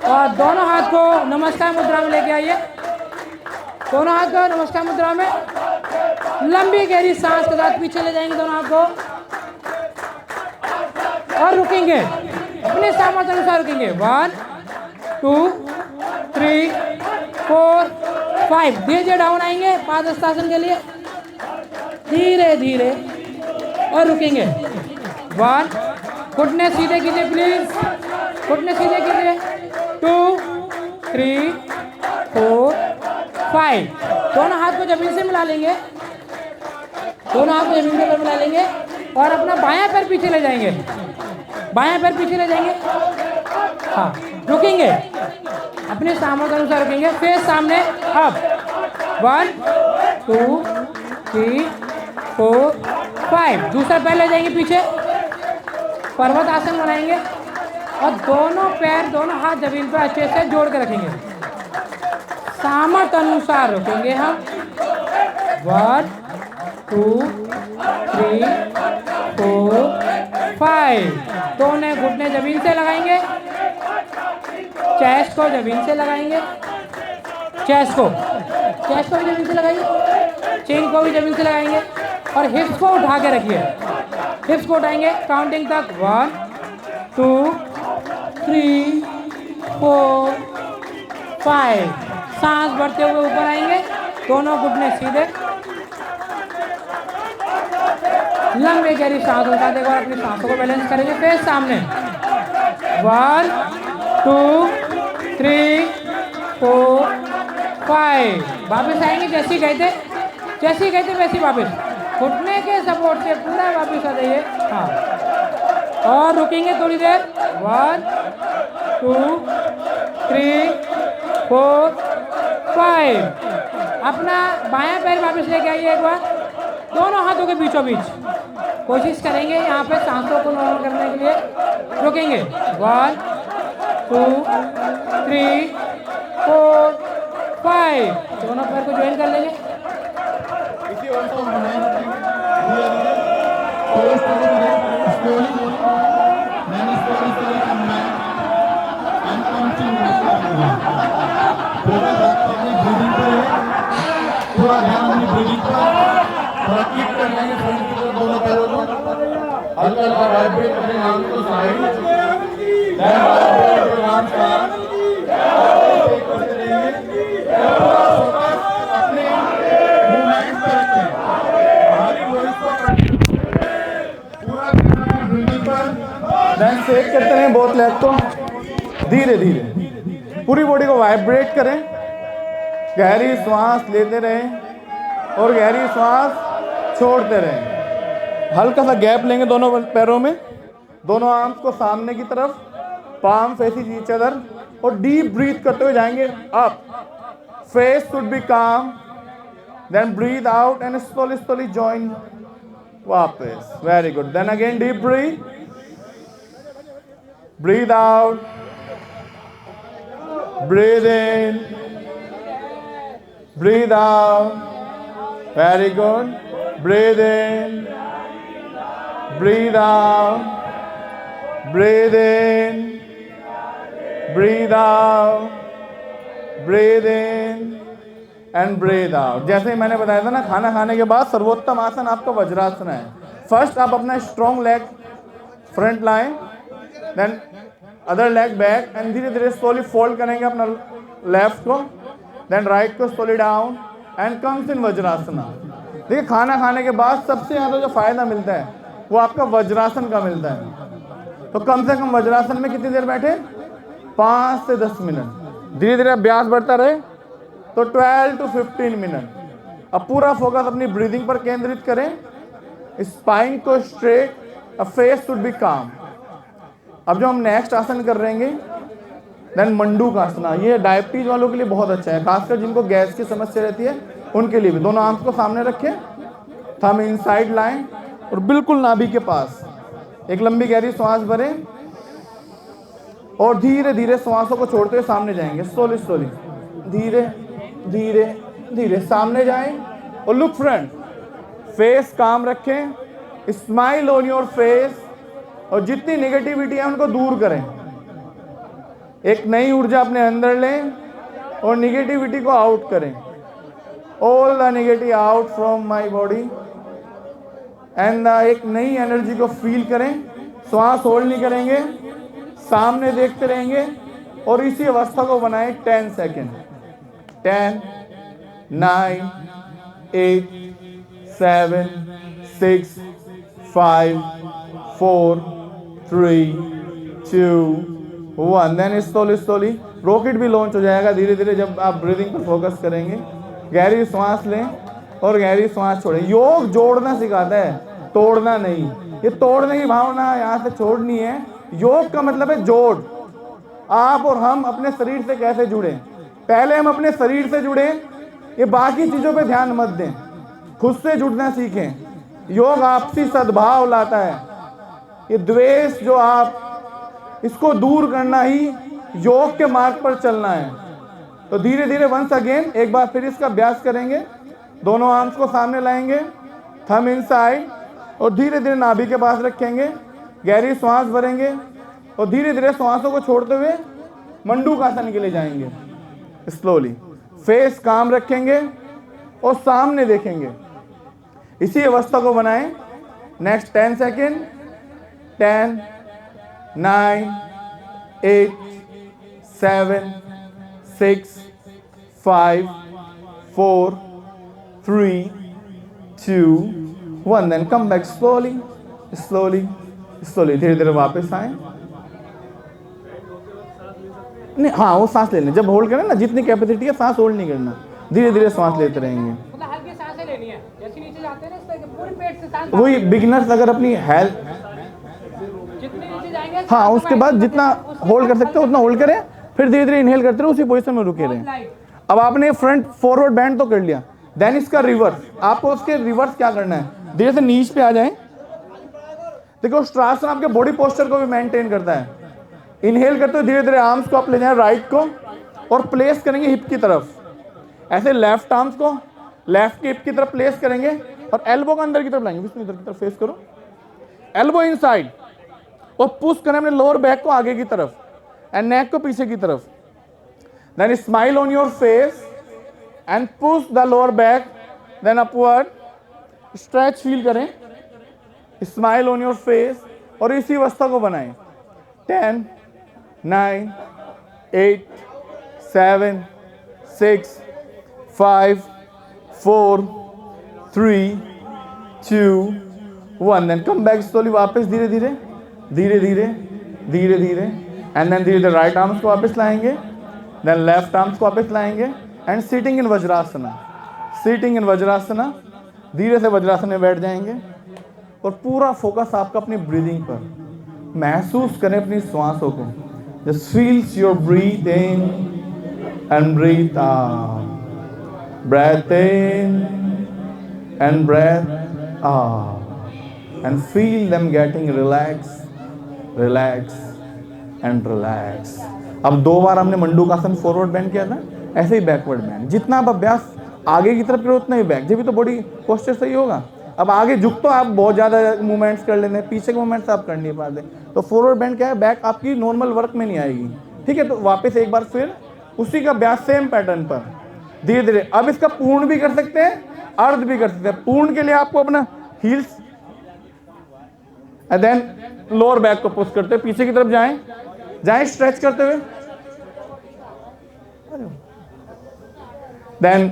और दोनों हाथ को नमस्कार मुद्रा में लेके आइए, दोनों हाथ को नमस्कार मुद्रा में। लंबी गहरी सांस के साथ पीछे ले जाएंगे दोनों हाथ को और रुकेंगे, अपने सामर्थ्य अनुसार रुकेंगे। 1, 2, 3, 4, 5। धीरे धीरे डाउन आएंगे पादहस्तासन के लिए, धीरे धीरे, और रुकेंगे। 1, घुटने सीधे कीजिए प्लीज, घुटने सीधे कीजिए। 2, 3, 4, 5। दोनों हाथ को जमीन से मिला लेंगे, दोनों हाथ को जमीन के ऊपर मिला लेंगे और अपना बायां पैर पीछे ले जाएंगे, बायां पैर पीछे ले जाएंगे। हाँ, रुकेंगे, अपने सामर्थ्य अनुसार रुकेंगे, फेस सामने। अब 1, 2, 3, 4, 5। दूसरा पैर ले जाएंगे पीछे, पर्वत आसन बनाएंगे और दोनों पैर, दोनों हाथ जमीन पर अच्छे से जोड़ के रखेंगे, सामर्थ्य अनुसार रुकेंगे हम। 1, 2, 3, 4, 5। दोनों घुटने जमीन से लगाएंगे, चेस्ट को जमीन से लगाएंगे, चेस्ट को भी जमीन से लगाइए। चेन को भी जमीन से लगाएंगे और हिप्स को उठा के रखिए। हिप्स को उठाएंगे काउंटिंग तक 1 2 3 4 5। सांस भरते हुए ऊपर आएंगे, दोनों घुटने सीधे, लंबे गहरी सांस होता है। देखो अपनी सांसों को बैलेंस करेंगे, फेस सामने 1 2 3 4 5। वापिस आएंगे जैसे ही गए थे वैसे ही वापिस घुटने के सपोर्ट से पूरा वापिस आ जाइए। हाँ, और रुकेंगे थोड़ी देर 1 2 3 4 5। अपना बायां पैर वापस लेके आइए एक बार, दोनों हाथों के बीचों बीच। कोशिश करेंगे यहाँ पे सांसों को नॉर्मल करने के लिए। रुकेंगे 1 2 3 4 5। दोनों पैर को ज्वाइन कर लेंगे। पूरा ध्यान अपनी ब्रीदिंग पर, थोड़ा कीप कर लेंगे फ्रंट की तरफ दोनों पैरों को, हल्का हल्का वाइब्रेट अपने आर्म को side, then vibrate your arms back, करते रहेंगे। पूरा फोकस अपने मूवमेंट्स पे रखें, बाहरी वॉइस को पूरा ध्यान अपनी ब्रीदिंग पर, देन शेक करते रहें बोथ लेग को, धीरे धीरे पूरी बॉडी को वाइब्रेट करें। गहरी श्वास लेते रहें और गहरी श्वास छोड़ते रहें। हल्का सा गैप लेंगे दोनों पैरों में, दोनों आर्म्स को सामने की तरफ, पाम फेसिंग ईच अदर, और डीप ब्रीथ करते हुए जाएंगे up. Face should be calm, then breathe out and slowly slowly join वापस। Very good. Then again deep breath, breathe out, breathe in, breathe out. Very good. Breathe in, breathe out, breathe in, breathe out, breathe in and breathe out. जैसे ही मैंने बताया था ना, खाना खाने के बाद सर्वोत्तम आसन आपका वज्रासन है। फर्स्ट आप अपना स्ट्रॉन्ग लेग फ्रंट लाएं, then other leg back, and धीरे धीरे स्लोली फोल्ड करेंगे अपना लेफ्ट को, देन राइट को slowly down and comes in Vajrasana. देखिए, खाना खाने के बाद सबसे ज़्यादा जो फायदा मिलता है वो आपका वज्रासन का मिलता है। तो कम से कम वज्रासन में कितनी देर बैठे? 5 से 10 मिनट। धीरे धीरे अभ्यास बढ़ता रहे तो 12 to 15 मिनट। अब पूरा फोकस अपनी ब्रीदिंग पर केंद्रित करें, स्पाइन को straight, a face should be काम। अब जो हम नेक्स्ट आसन कर रहेंगे, देन मंडूकासना। ये डायबिटीज वालों के लिए बहुत अच्छा है, खासकर जिनको गैस की समस्या रहती है उनके लिए भी। दोनों आर्म्स को सामने रखें, थंब इनसाइड लाएं और बिल्कुल नाभि के पास एक लंबी गहरी श्वास भरें और धीरे धीरे श्वासों को छोड़ते हुए सामने जाएंगे। स्लोली स्लोली, धीरे धीरे धीरे सामने जाएं और लुक फ्रंट। फेस काम रखें, स्माइल ऑन योर फेस, और जितनी नेगेटिविटी है उनको दूर करें। एक नई ऊर्जा अपने अंदर लें और निगेटिविटी को आउट करें। All the negative out from my body, and एक नई एनर्जी को फील करें। श्वास होल्ड नहीं करेंगे, सामने देखते रहेंगे और इसी अवस्था को बनाएं 10 second. 10 9 8 7 6 5 4 3 2 1। Then slowly slowly rocket भी लॉन्च हो जाएगा धीरे धीरे जब आप ब्रीदिंग पर फोकस करेंगे। गहरी सांस लें और गहरी सांस छोड़ें। योग जोड़ना सिखाता है, तोड़ना नहीं। ये तोड़ने की भावना यहाँ से छोड़नी है। योग का मतलब है जोड़। आप और हम अपने शरीर से कैसे जुड़े, पहले हम अपने शरीर से जुड़े, ये बाकी चीज़ों पे ध्यान मत दें, खुद से जुड़ना सीखें। योग आपसी सद्भाव लाता है। ये द्वेष जो आप, इसको दूर करना ही योग के मार्ग पर चलना है। तो धीरे धीरे वंस अगेन एक बार फिर इसका अभ्यास करेंगे। दोनों आर्म्स को सामने लाएंगे, थंब इनसाइड, और धीरे धीरे नाभि के पास रखेंगे। गहरी श्वास भरेंगे और धीरे धीरे श्वासों को छोड़ते हुए मंडूकासन के लिए जाएंगे। स्लोली फेस काम रखेंगे, और सामने देखेंगे। इसी अवस्था को बनाएं। Next 10 second. 10, 9, 8, 7, 6, 5, 4, 3, 2, 1। Then come back slowly slowly slowly. धीरे धीरे वापस आए। नहीं, हाँ वो सांस ले लें। जब होल्ड करें ना, जितनी कैपेसिटी है सांस होल्ड नहीं करना, धीरे धीरे सांस लेते रहेंगे। मतलब हल्की सांसें लेनी है, जैसे नीचे जाते हैं ना इस तरह के पूरे पेट से सांस। वही बिगिनर्स अगर अपनी हेल्थ, जितने नीचे जाएंगे हाँ उसके बाद जितना होल्ड कर सकते हो उतना होल्ड करें, फिर धीरे धीरे इनहेल करते रहो, उसी पोजीशन में रुके रहें। अब आपने फ्रंट फॉरवर्ड बैंड तो कर लिया, देन इसका रिवर्स। आपको उसके रिवर्स क्या करना है, धीरे से नीच पे आ जाएं। देखो स्ट्रासन आपके बॉडी पोस्चर को भी मेंटेन करता है। इनहेल करते हुए धीरे धीरे आर्म्स को आप ले जाएं राइट को और प्लेस करेंगे हिप की तरफ। ऐसे लेफ्ट आर्म्स को लेफ्ट की हिप की तरफ प्लेस करेंगे और एल्बो को अंदर की तरफ लाएंगे। बिस्मिल्लाह, इधर की तरफ फेस करो, एल्बो इनसाइड और पुश करें अपने लोअर बैक को आगे की तरफ एंड नेक को पीछे की तरफ। Then smile on your face and push the lower back, then upward. Stretch फील करें, स्माइल ऑन योर फेस और इसी अवस्था को बनाएं। 10, 9, 8, 7, 6, 5, 4, 3, 2, 1। देन कम बैक स्लोली, वापस धीरे धीरे धीरे धीरे धीरे धीरे एंड देन धीरे धीरे राइट आर्म्स को वापस लाएंगे, देन लेफ्ट आर्म्स को वापस लाएंगे and sitting in Vajrasana. Sitting in Vajrasana, धीरे से वज्रासन में बैठ जाएंगे और पूरा फोकस आपका अपनी ब्रीदिंग पर। महसूस करें अपनी श्वासों को। Just feels your breathe in and breathe out, breath in and breath out and feel them getting relax relax and relax. अब 2 बार हमने मंडूकासन फॉरवर्ड बेंड किया था, ऐसे ही बैकवर्ड बेंड। जितना आप अभ्यास आगे की तरफ करो उतना ही बैक, जब भी तो बॉडी पोस्चर सही होगा। अब आगे झुक तो आप बहुत ज़्यादा मूवमेंट्स कर लेते हैं, पीछे के मूवमेंट्स आप कर नहीं पाते। तो फॉरवर्ड बेंड क्या है, बैक आपकी नॉर्मल वर्क में नहीं आएगी। ठीक है, तो वापस एक बार फिर उसी का अभ्यास सेम पैटर्न पर धीरे धीरे। अब इसका पूर्ण भी कर सकते हैं, अर्ध भी कर सकते हैं। पूर्ण के लिए आपको अपना heels and then lower back को पुश करते हुए पीछे की तरफ जाएं जाएं, स्ट्रेच करते हुए, देन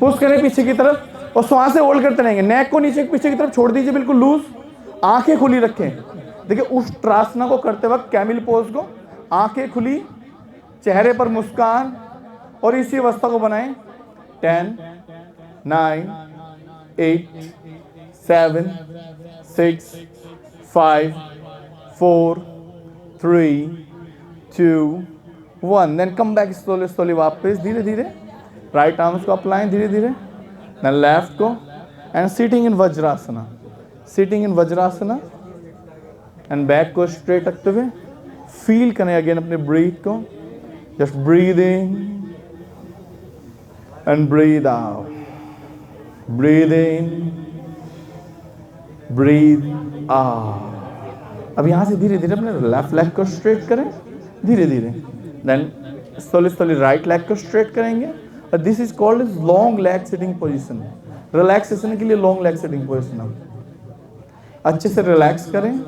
पुश करें पीछे की तरफ और श्वास से होल्ड करते रहेंगे। नेक को नीचे पीछे की तरफ छोड़ दीजिए, बिल्कुल लूज, आंखें खुली रखें। देखिए उस ट्रासना को करते वक्त कैमिल पोज को, आंखें खुली, चेहरे पर मुस्कान और इसी अवस्था को बनाएं। 10, 9, 8, 7, 6, 5, 4, 3, 2, 1। Then come back slowly slowly, वापस धीरे धीरे राइट आर्म्स को अप्लाई धीरे धीरे, देन लेफ्ट को and sitting in Vajrasana. Sitting in Vajrasana and back को स्ट्रेट रखते हुए फील करें अगेन अपने ब्रीथ को। Just breathe in and breathe out, breathe in breathe out. अब यहाँ से धीरे धीरे अपने लेफ्ट लेग को स्ट्रेट करें धीरे धीरे, then slowly slowly right leg को स्ट्रेट करेंगे। और this is called is long leg sitting position. Relaxation के लिए लॉन्ग लेग सिटिंग पोजीशन। अच्छे से रिलैक्स करें।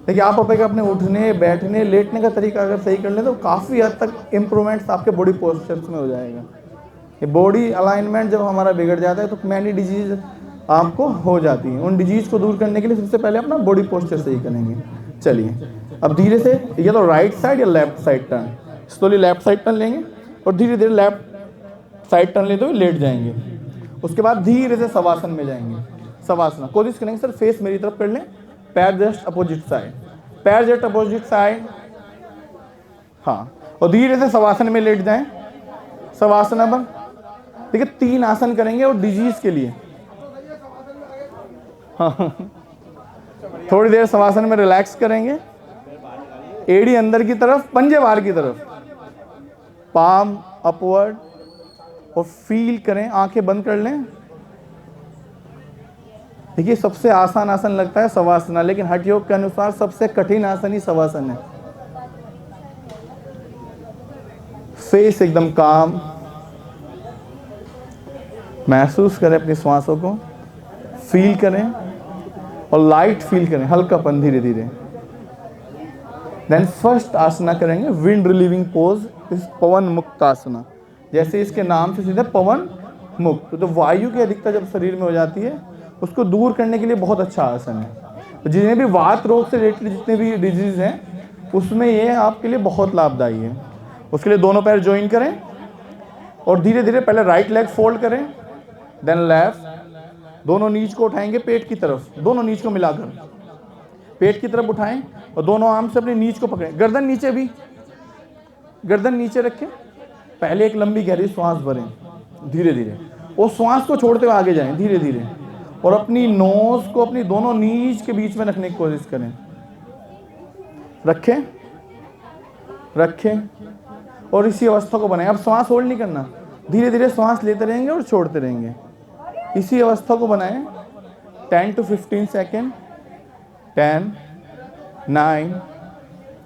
देखिए आप अपने उठने बैठने लेटने का तरीका अगर सही कर लें तो काफ़ी हद तक इम्प्रूवमेंट्स आपके बॉडी पोस्चर्स में हो जाएगा। ये बॉडी अलाइनमेंट जब हमारा बिगड़ जाता है तो मैनी डिजीज आपको हो जाती है। उन डिजीज को दूर करने के लिए सबसे पहले अपना बॉडी पोस्चर सही करेंगे। चलिए अब धीरे से, या तो राइट साइड या left side turn, slowly left side turn लेंगे और धीरे धीरे लेफ्ट साइड टर्न लेते हुए लेट जाएंगे। उसके बाद धीरे से शवासन में जाएंगे। शवासना कोशिश करेंगे सर फेस मेरी तरफ कर लें, पैर जस्ट अपोजिट साइड, पैर जस्ट अपोजिट साइड, हाँ, और धीरे से शवासन में लेट जाएं। शवासना पर देखिए 3 आसन करेंगे और डिजीज के लिए। हाँ, थोड़ी देर शवासन में रिलैक्स करेंगे। एड़ी अंदर की तरफ, पंजे बाहर की तरफ, पाम अपवर्ड और फील करें, आंखें बंद कर लें। देखिए सबसे आसान आसन लगता है शवासना, लेकिन हठ योग के अनुसार सबसे कठिन आसन ही शवासन है। फेस एकदम काम, महसूस करें अपनी श्वासों को, फील करें और लाइट फील करें, हल्कापन धीरे धीरे। देन फर्स्ट आसना करेंगे विंड रिलीविंग पोज, इस पवन मुक्त आसना। जैसे इसके नाम से सीधा पवन मुक्त, तो वायु की अधिकता जब शरीर में हो जाती है उसको दूर करने के लिए बहुत अच्छा आसन है। तो जितने भी वात रोग से रिलेटेड जितने भी डिजीज हैं उसमें ये आपके लिए बहुत लाभदायी है। उसके लिए दोनों पैर ज्वाइन करें और धीरे धीरे पहले राइट लेग फोल्ड करें, देन लेफ्ट। दोनों नीज को उठाएंगे पेट की तरफ, दोनों नीज को मिलाकर पेट की तरफ उठाएं और दोनों आर्म से अपनी नीज को पकड़ें। गर्दन नीचे भी, गर्दन नीचे रखें। पहले एक लंबी गहरी श्वास भरें धीरे धीरे, और श्वास को छोड़ते हुए आगे जाएं धीरे धीरे, और अपनी नोज को अपनी दोनों नीज के बीच में रखने की कोशिश करें। रखें रखें और इसी अवस्था को बनाएं। अब श्वास होल्ड नहीं करना, धीरे धीरे श्वास लेते रहेंगे और छोड़ते रहेंगे। इसी अवस्था को बनाएं 10 to 15 second. 10, 9,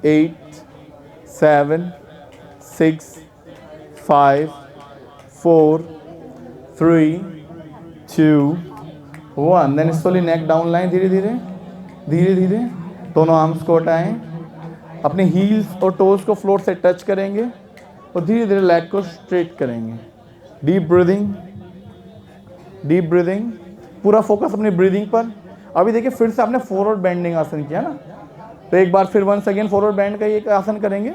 8, 7, 6, 5, 4, 3, 2, 1। Then slowly neck down लाएं धीरे धीरे धीरे धीरे। दोनों आर्म्स को हटाएं, अपने हील्स और टोज को फ्लोर से टच करेंगे और धीरे धीरे लेग को स्ट्रेट करेंगे। डीप ब्रीदिंग, डीप ब्रीदिंग, पूरा फोकस अपनी ब्रीदिंग पर। अभी देखिए फिर से आपने फॉरवर्ड बेंडिंग आसन किया ना, तो एक बार फिर वंस अगेन फॉरवर्ड बेंड का एक आसन करेंगे,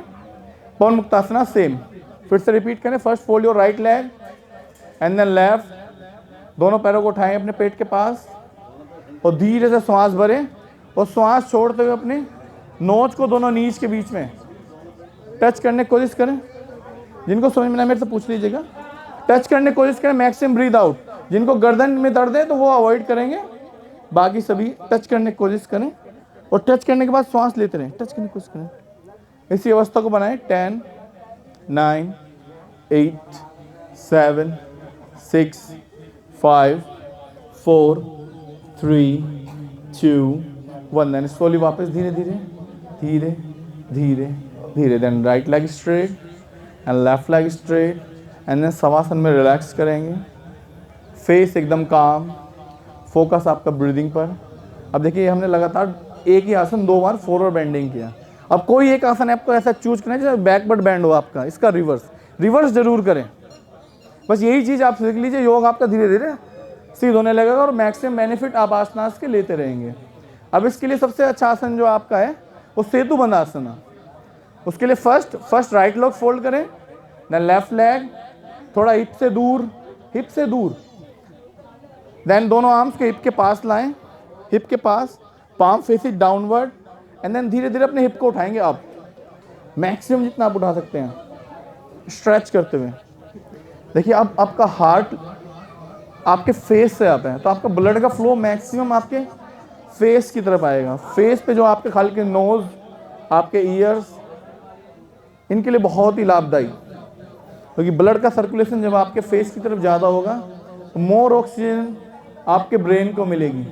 पवन मुक्तासना सेम। फिर से रिपीट करें। First fold your right leg and then left. दोनों पैरों को उठाएं अपने पेट के पास और धीरे से श्वास भरें और श्वास छोड़ते हुए अपने नोज को दोनों नीज के बीच में टच करने की कोशिश करें। जिनको समझ में ना मेरे से पूछ लीजिएगा। टच करने की कोशिश करें, मैक्सिमम ब्रीद आउट। जिनको गर्दन में दर्द है तो वो अवॉइड करेंगे, बाकी सभी टच करने की कोशिश करें और टच करने के बाद श्वास लेते रहें, टच करने की कोशिश करें। इसी अवस्था को बनाएं। 10, 9, 8, 7, 6, 5, 4, 3, 2, 1। देन स्लोली वापस धीरे धीरे धीरे धीरे धीरे। Then right leg straight and left leg straight and then shavasana में रिलैक्स करेंगे। फेस एकदम काम, फोकस आपका ब्रीदिंग पर। अब देखिए हमने लगातार एक ही आसन 2 बार फॉरवर्ड बेंडिंग किया। अब कोई एक आसन आपको ऐसा चूज करना है जैसे बैकवर्ड बेंड हो आपका, इसका रिवर्स जरूर करें। बस यही चीज़ आप सीख लीजिए, योग आपका धीरे धीरे सीध होने लगेगा और मैक्सिमम बेनिफिट आप आसनास के लेते रहेंगे। अब इसके लिए सबसे अच्छा आसन जो आपका है वो सेतु बंध आसन है। उसके लिए फर्स्ट राइट लेग फोल्ड करें, देन लेफ्ट लेग थोड़ा हिप से दूर, देन दोनों आर्म्स के हिप के पास लाएं, हिप के पास, palm facing downward and then धीरे धीरे अपने हिप को उठाएंगे अप, मैक्सिमम जितना आप उठा सकते हैं स्ट्रेच करते हुए। देखिए अब आपका हार्ट आपके फेस से आता है तो आपका ब्लड का फ्लो मैक्सिमम आपके फेस की तरफ आएगा। फेस पे जो आपके खाल के नोज, आपके ईयर्स, इनके लिए बहुत ही लाभदायी, क्योंकि ब्लड का सर्कुलेशन जब आपके फेस की तरफ ज़्यादा होगा तो मोर ऑक्सीजन आपके ब्रेन को मिलेगी।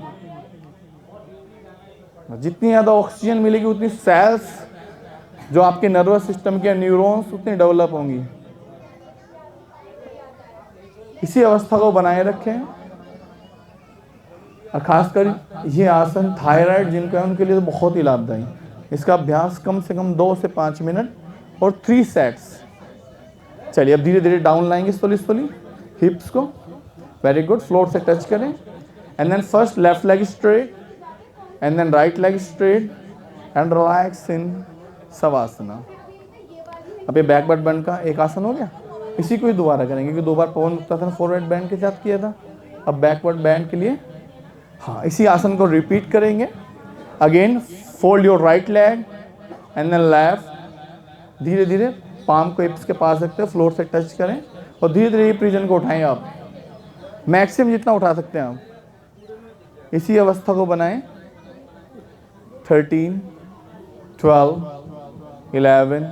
जितनी ज़्यादा ऑक्सीजन मिलेगी उतनी सेल्स जो आपके नर्वस सिस्टम के न्यूरॉन्स उतनी डेवलप होंगी। इसी अवस्था को बनाए रखें। और खासकर ये आसन थायराइड जिनका है उनके लिए तो बहुत ही लाभदायी। इसका अभ्यास कम से कम 2 से 5 मिनट और 3 सेट्स। चलिए अब धीरे धीरे डाउन लाएंगे स्लोली हिप्स को। वेरी गुड, फ्लोर से टच करें and then first left leg straight and then right leg straight and relax in Shavasana. अब ये बैकवर्ड बेंड का एक आसन हो गया। इसी को ही दोबारा करेंगे क्योंकि 2 बार पवन मुक्तासन फॉरवर्ड बेंड के साथ किया था। अब बैकवर्ड बेंड के लिए हाँ इसी आसन को रिपीट करेंगे। Again fold your right leg and then left. धीरे धीरे पाम को हिप्स के पास रखते हो, फ्लोर से टच करें और धीरे धीरे हिप रीजन को उठाएं आप, मैक्सिमम जितना उठा सकते हैं आप। इसी अवस्था को बनाएं। 13, 12, 11,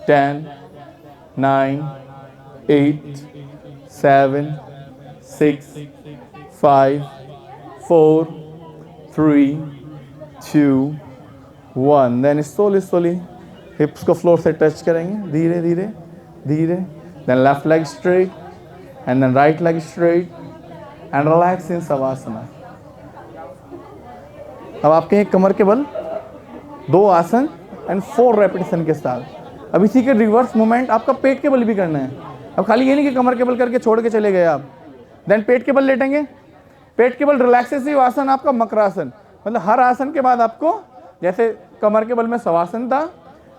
10, 9, 8, 7, 6, 5, 4, 3, 2, 1। देन स्लोली हिप्स को फ्लोर से टच करेंगे धीरे धीरे धीरे। Then left leg straight and then right leg straight and relax in savasana. अब आपके हैं कमर के बल 2 आसन एंड 4 रेपिटेशन के साथ। अब इसी के रिवर्स मूवमेंट आपका पेट के बल भी करना है। अब खाली ये नहीं कि कमर के बल करके छोड़ के चले गए आप, देन पेट के बल लेटेंगे। पेट के बल रिलैक्सेसिव आसन आपका मकरासन, मतलब हर आसन के बाद आपको जैसे कमर के बल में शवासन था,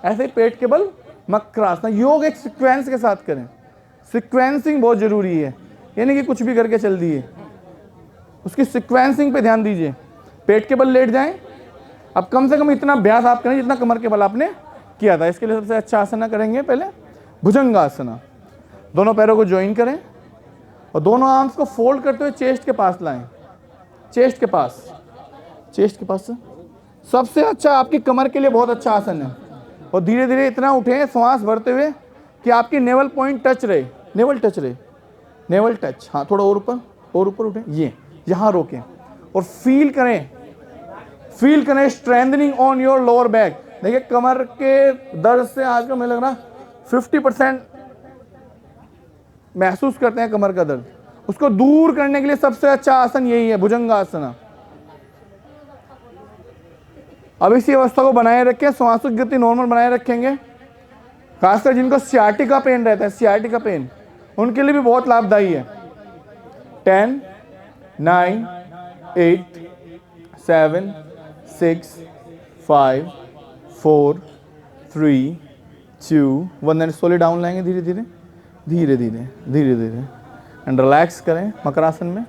ऐसे ही पेट के बल मकरासन। योग एक सीक्वेंस के साथ करें, सीक्वेंसिंग बहुत जरूरी है, यानी कि कुछ भी करके चल दिए, उसकी सीक्वेंसिंग पे ध्यान दीजिए। पेट के बल लेट जाएं। अब कम से कम इतना अभ्यास आप करें जितना कमर के बल आपने किया था। इसके लिए सबसे अच्छा आसना करेंगे पहले भुजंगासना। दोनों पैरों को ज्वाइन करें और दोनों आर्म्स को फोल्ड करते हुए चेस्ट के पास लाएं, चेस्ट के पास, चेस्ट के पास। सबसे अच्छा आपकी कमर के लिए बहुत अच्छा आसन है। और धीरे धीरे इतना उठें श्वास भरते हुए कि आपकी नेवल पॉइंट टच रहे, नेवल टच रहे, नेवल टच। हाँ, थोड़ा और ऊपर उठें, ये यहाँ रोकें और फील करें strengthening on your lower back. देखिए कमर के दर्द से आजकल मुझे लग रहा 50% महसूस करते हैं कमर का दर्द, उसको दूर करने के लिए सबसे अच्छा आसन यही है, भुजंगासना। अब इसी अवस्था को बनाए रखें, श्वास की गति नॉर्मल बनाए रखेंगे। खासकर जिनको सियाटिका पेन रहता है, सियाटिका पेन, उनके लिए भी बहुत लाभदायी है। 10, 9, 8, 7, 6, 5, 4, 3, 2, 1। देन स्लोली डाउन लाएंगे, धीरे धीरे धीरे धीरे धीरे धीरे एंड रिलैक्स करें मकरासन में।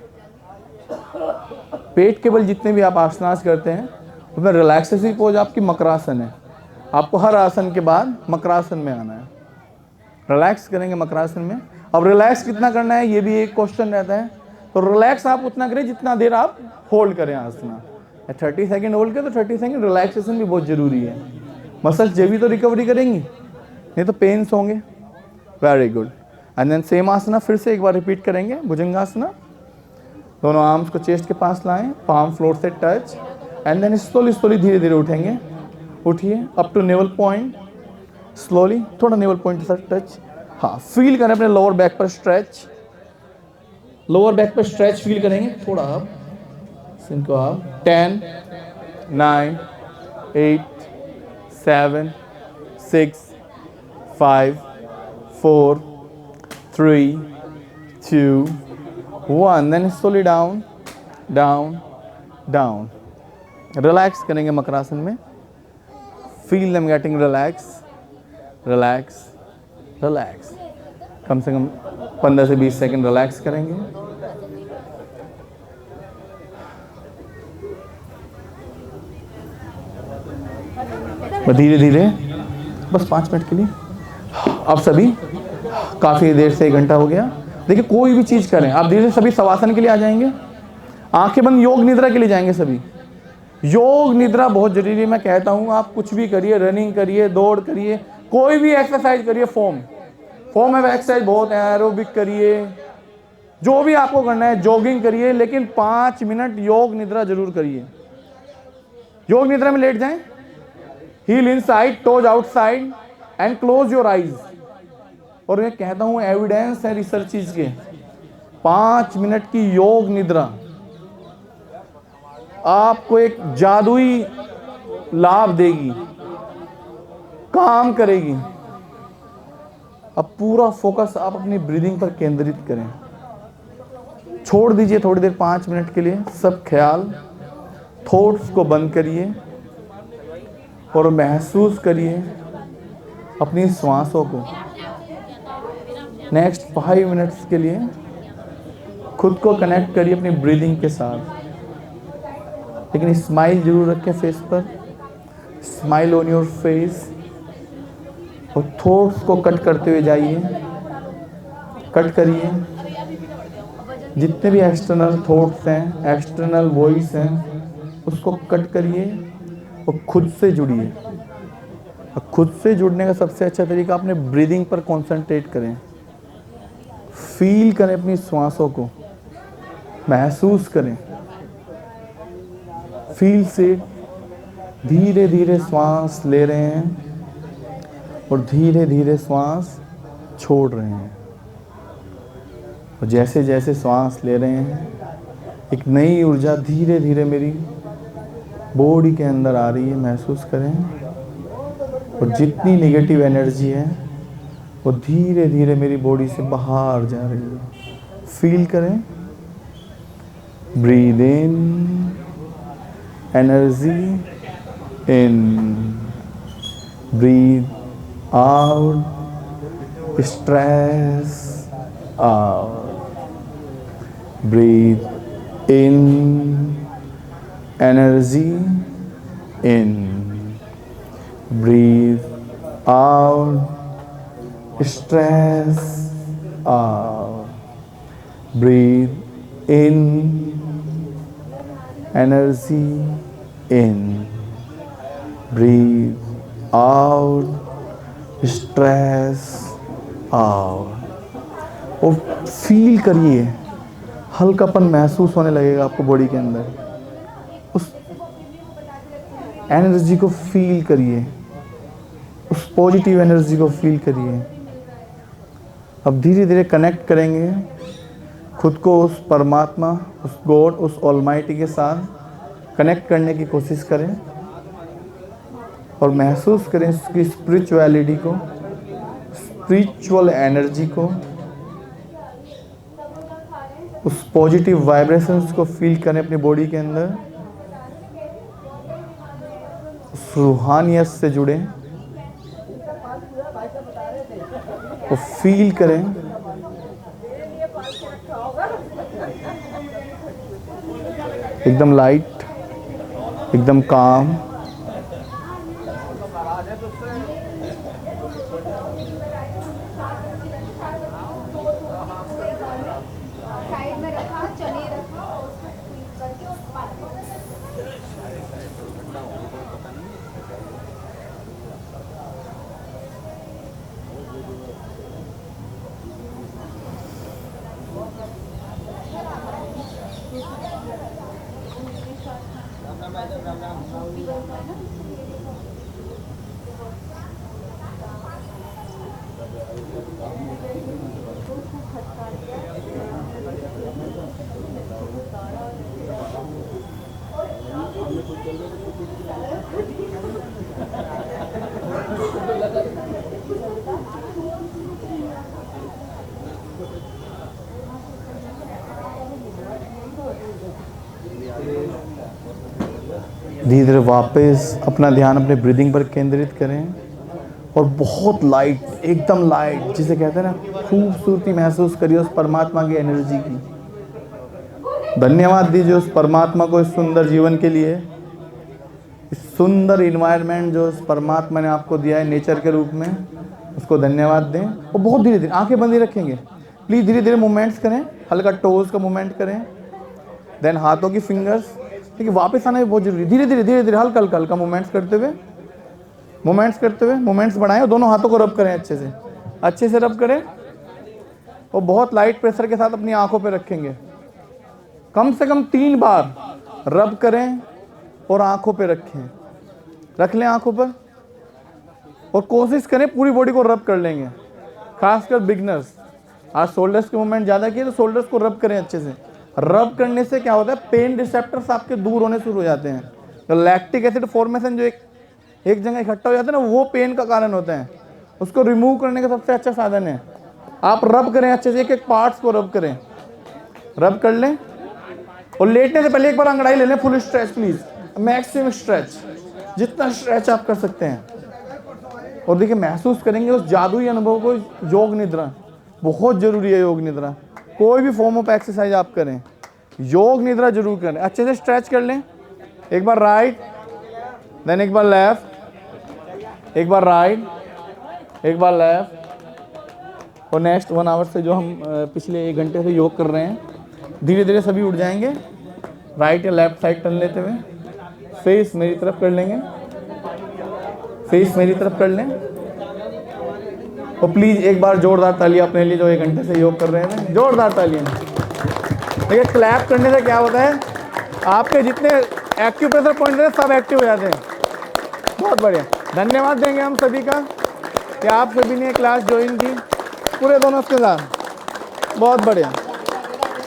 पेट के बल जितने भी आप आसनास करते हैं उसमें रिलैक्सेसिव पोज आपकी मकरासन है। आपको हर आसन के बाद मकरासन में आना है, रिलैक्स करेंगे मकरासन में। अब रिलैक्स कितना करना है ये भी एक क्वेश्चन रहता है, तो रिलैक्स आप उतना करें जितना देर आप होल्ड करें आसना। 30 सेकंड होल्ड करें तो 30 सेकंड रिलैक्सेशन भी बहुत ज़रूरी है। मसल्स जब भी तो रिकवरी करेंगी, नहीं तो पेन्स होंगे। Very good. And then same asana फिर से एक बार रिपीट करेंगे, भुजंगासना। दोनों आर्म्स को चेस्ट के पास लाएं, पाम फ्लोर से टच एंड देन स्लोली धीरे धीरे उठेंगे। उठिए up to navel point, slowly थोड़ा नेवल पॉइंट से टच। हाँ, फील करें अपने लोअर बैक पर स्ट्रेच, लोअर बैक पर स्ट्रेच फील करेंगे थोड़ा। आप इनको आप 10, 9, 8, 7, 6, 5, 4, 3, 2, 1। Then slowly down down down. Relax करेंगे मकरासन में। Feel them getting relax relax relax. कम से कम 15 से 20 सेकंड रिलैक्स करेंगे। धीरे धीरे बस 5 मिनट के लिए। अब सभी काफ़ी देर से 1 घंटा हो गया। देखिए कोई भी चीज़ करें आप धीरे से सभी शवासन के लिए आ जाएंगे, आंखें बंद योग निद्रा के लिए जाएंगे सभी। योग निद्रा बहुत जरूरी है। मैं कहता हूँ आप कुछ भी करिए, रनिंग करिए, दौड़ करिए, कोई भी एक्सरसाइज करिए, फॉर्म में एक्सरसाइज बहुत है, एरोबिक करिए, जो भी आपको करना है, जॉगिंग करिए, लेकिन 5 मिनट योग निद्रा जरूर करिए। योग निद्रा में लेट जाएं, heel inside, toes outside and close your eyes. और मैं कहता हूँ एविडेंस है रिसर्चेज के, 5 मिनट की योग निद्रा आपको एक जादुई लाभ देगी, काम करेगी। अब पूरा फोकस आप अपनी ब्रीदिंग पर केंद्रित करें, छोड़ दीजिए थोड़ी देर 5 मिनट के लिए सब ख्याल, थॉट्स को बंद करिए और महसूस करिए अपनी श्वासों को। नेक्स्ट 5 मिनट्स के लिए खुद को कनेक्ट करिए अपनी ब्रीदिंग के साथ, लेकिन स्माइल जरूर रखें फेस पर, स्माइल ऑन योर फेस। और थॉट्स को कट करते हुए जाइए, कट करिए जितने भी एक्सटर्नल थॉट्स हैं, एक्सटर्नल वॉइस हैं, उसको कट करिए और खुद से जुड़िए। और खुद से जुड़ने का सबसे अच्छा तरीका अपने ब्रीदिंग पर कंसंट्रेट करें, फील करें अपनी श्वासों को, महसूस करें, फील से धीरे धीरे श्वास ले रहे हैं और धीरे धीरे श्वास छोड़ रहे हैं। और जैसे जैसे श्वास ले रहे हैं एक नई ऊर्जा धीरे धीरे मेरी बॉडी के अंदर आ रही है, महसूस करें। और जितनी नेगेटिव एनर्जी है वो धीरे धीरे मेरी बॉडी से बाहर जा रही है, फील करें। Breathe in energy in, breathe out stress out, breathe in energy in, breathe out stress out, breathe in energy in, breathe out stress out. और फील करिए, हल्कापन महसूस होने लगेगा आपको बॉडी के अंदर। उस एनर्जी को फील करिए, उस पॉजिटिव एनर्जी को फील करिए। अब धीरे धीरे कनेक्ट करेंगे खुद को उस परमात्मा, उस गॉड, उस ऑलमाइटी के साथ कनेक्ट करने की कोशिश करें और महसूस करें उसकी स्पिरिचुअलिटी को, स्पिरिचुअल एनर्जी को, उस पॉजिटिव वाइब्रेशंस को फील करें अपनी बॉडी के अंदर। उस रूहानियत से जुड़ें और फील करें। एकदम लाइट, एकदम काम। धीरे धीरे वापस अपना ध्यान अपने ब्रीदिंग पर केंद्रित करें और बहुत लाइट, एकदम लाइट, जिसे कहते हैं ना, खूबसूरती महसूस करिए उस परमात्मा की एनर्जी की। धन्यवाद दीजिए उस परमात्मा को इस सुंदर जीवन के लिए, इस सुंदर इन्वायरमेंट जो उस परमात्मा ने आपको दिया है नेचर के रूप में, उसको धन्यवाद दें। और बहुत धीरे धीरे आंखें बंद ही रखेंगे प्लीज़, धीरे धीरे मूवमेंट्स करें, हल्का टोज का मूवमेंट करें, देन हाथों की फिंगर्स, ठीक है। वापस आना भी बहुत जरूरी है, धीरे धीरे धीरे धीरे हल्का हल्का हल्का मूवमेंट्स करते हुए मूवमेंट्स बढ़ाएं और दोनों हाथों को रब करें, अच्छे से रब करें और बहुत लाइट प्रेशर के साथ अपनी आंखों पे रखेंगे। कम से कम 3 बार रब करें और आंखों पे रखें, रख लें आंखों पर और कोशिश करें पूरी बॉडी को रब कर लेंगे, खासकर बिगनर्स। आज शोल्डर्स के मूवमेंट ज़्यादा किए तो शोल्डर्स को रब करें अच्छे से। रब करने से क्या होता है, पेन रिसेप्टर्स आपके दूर होने शुरू हो जाते हैं। तो लैक्टिक एसिड फॉर्मेशन जो एक जगह इकट्ठा हो जाता है ना, वो पेन का कारण होता है। उसको रिमूव करने का सबसे अच्छा साधन है आप रब करें अच्छे से, एक एक पार्ट्स को रब करें, रब कर लें। और लेटने से पहले एक बार अंगड़ाई ले लें, full stretch please, maximum stretch, जितना स्ट्रेच आप कर सकते हैं। और देखिए महसूस करेंगे उस जादुई अनुभव को। योग निद्रा बहुत जरूरी है, योग निद्रा कोई भी फॉर्म ऑफ एक्सरसाइज आप करें, योग निद्रा जरूर करें। अच्छे से स्ट्रेच कर लें, एक बार राइट, देन एक बार लेफ्ट, एक बार राइट, एक बार लेफ्ट। और नेक्स्ट 1 आवर से जो हम पिछले 1 घंटे से योग कर रहे हैं, धीरे धीरे सभी उठ जाएंगे, राइट या लेफ्ट साइड टर्न लेते हुए। फेस मेरी तरफ कर लेंगे, फेस मेरी तरफ कर लें। और प्लीज़ एक बार जोरदार तालियां अपने लिए जो 1 घंटे से योग कर रहे हैं, जोरदार तालियां। देखिए क्लैप करने से क्या होता है, आपके जितने एक्यूप्रेशर पॉइंट हैं सब एक्टिव हो जाते हैं। बहुत बढ़िया, धन्यवाद देंगे हम सभी का कि आप सभी ने क्लास ज्वाइन की पूरे दोनों के साथ। बहुत बढ़िया।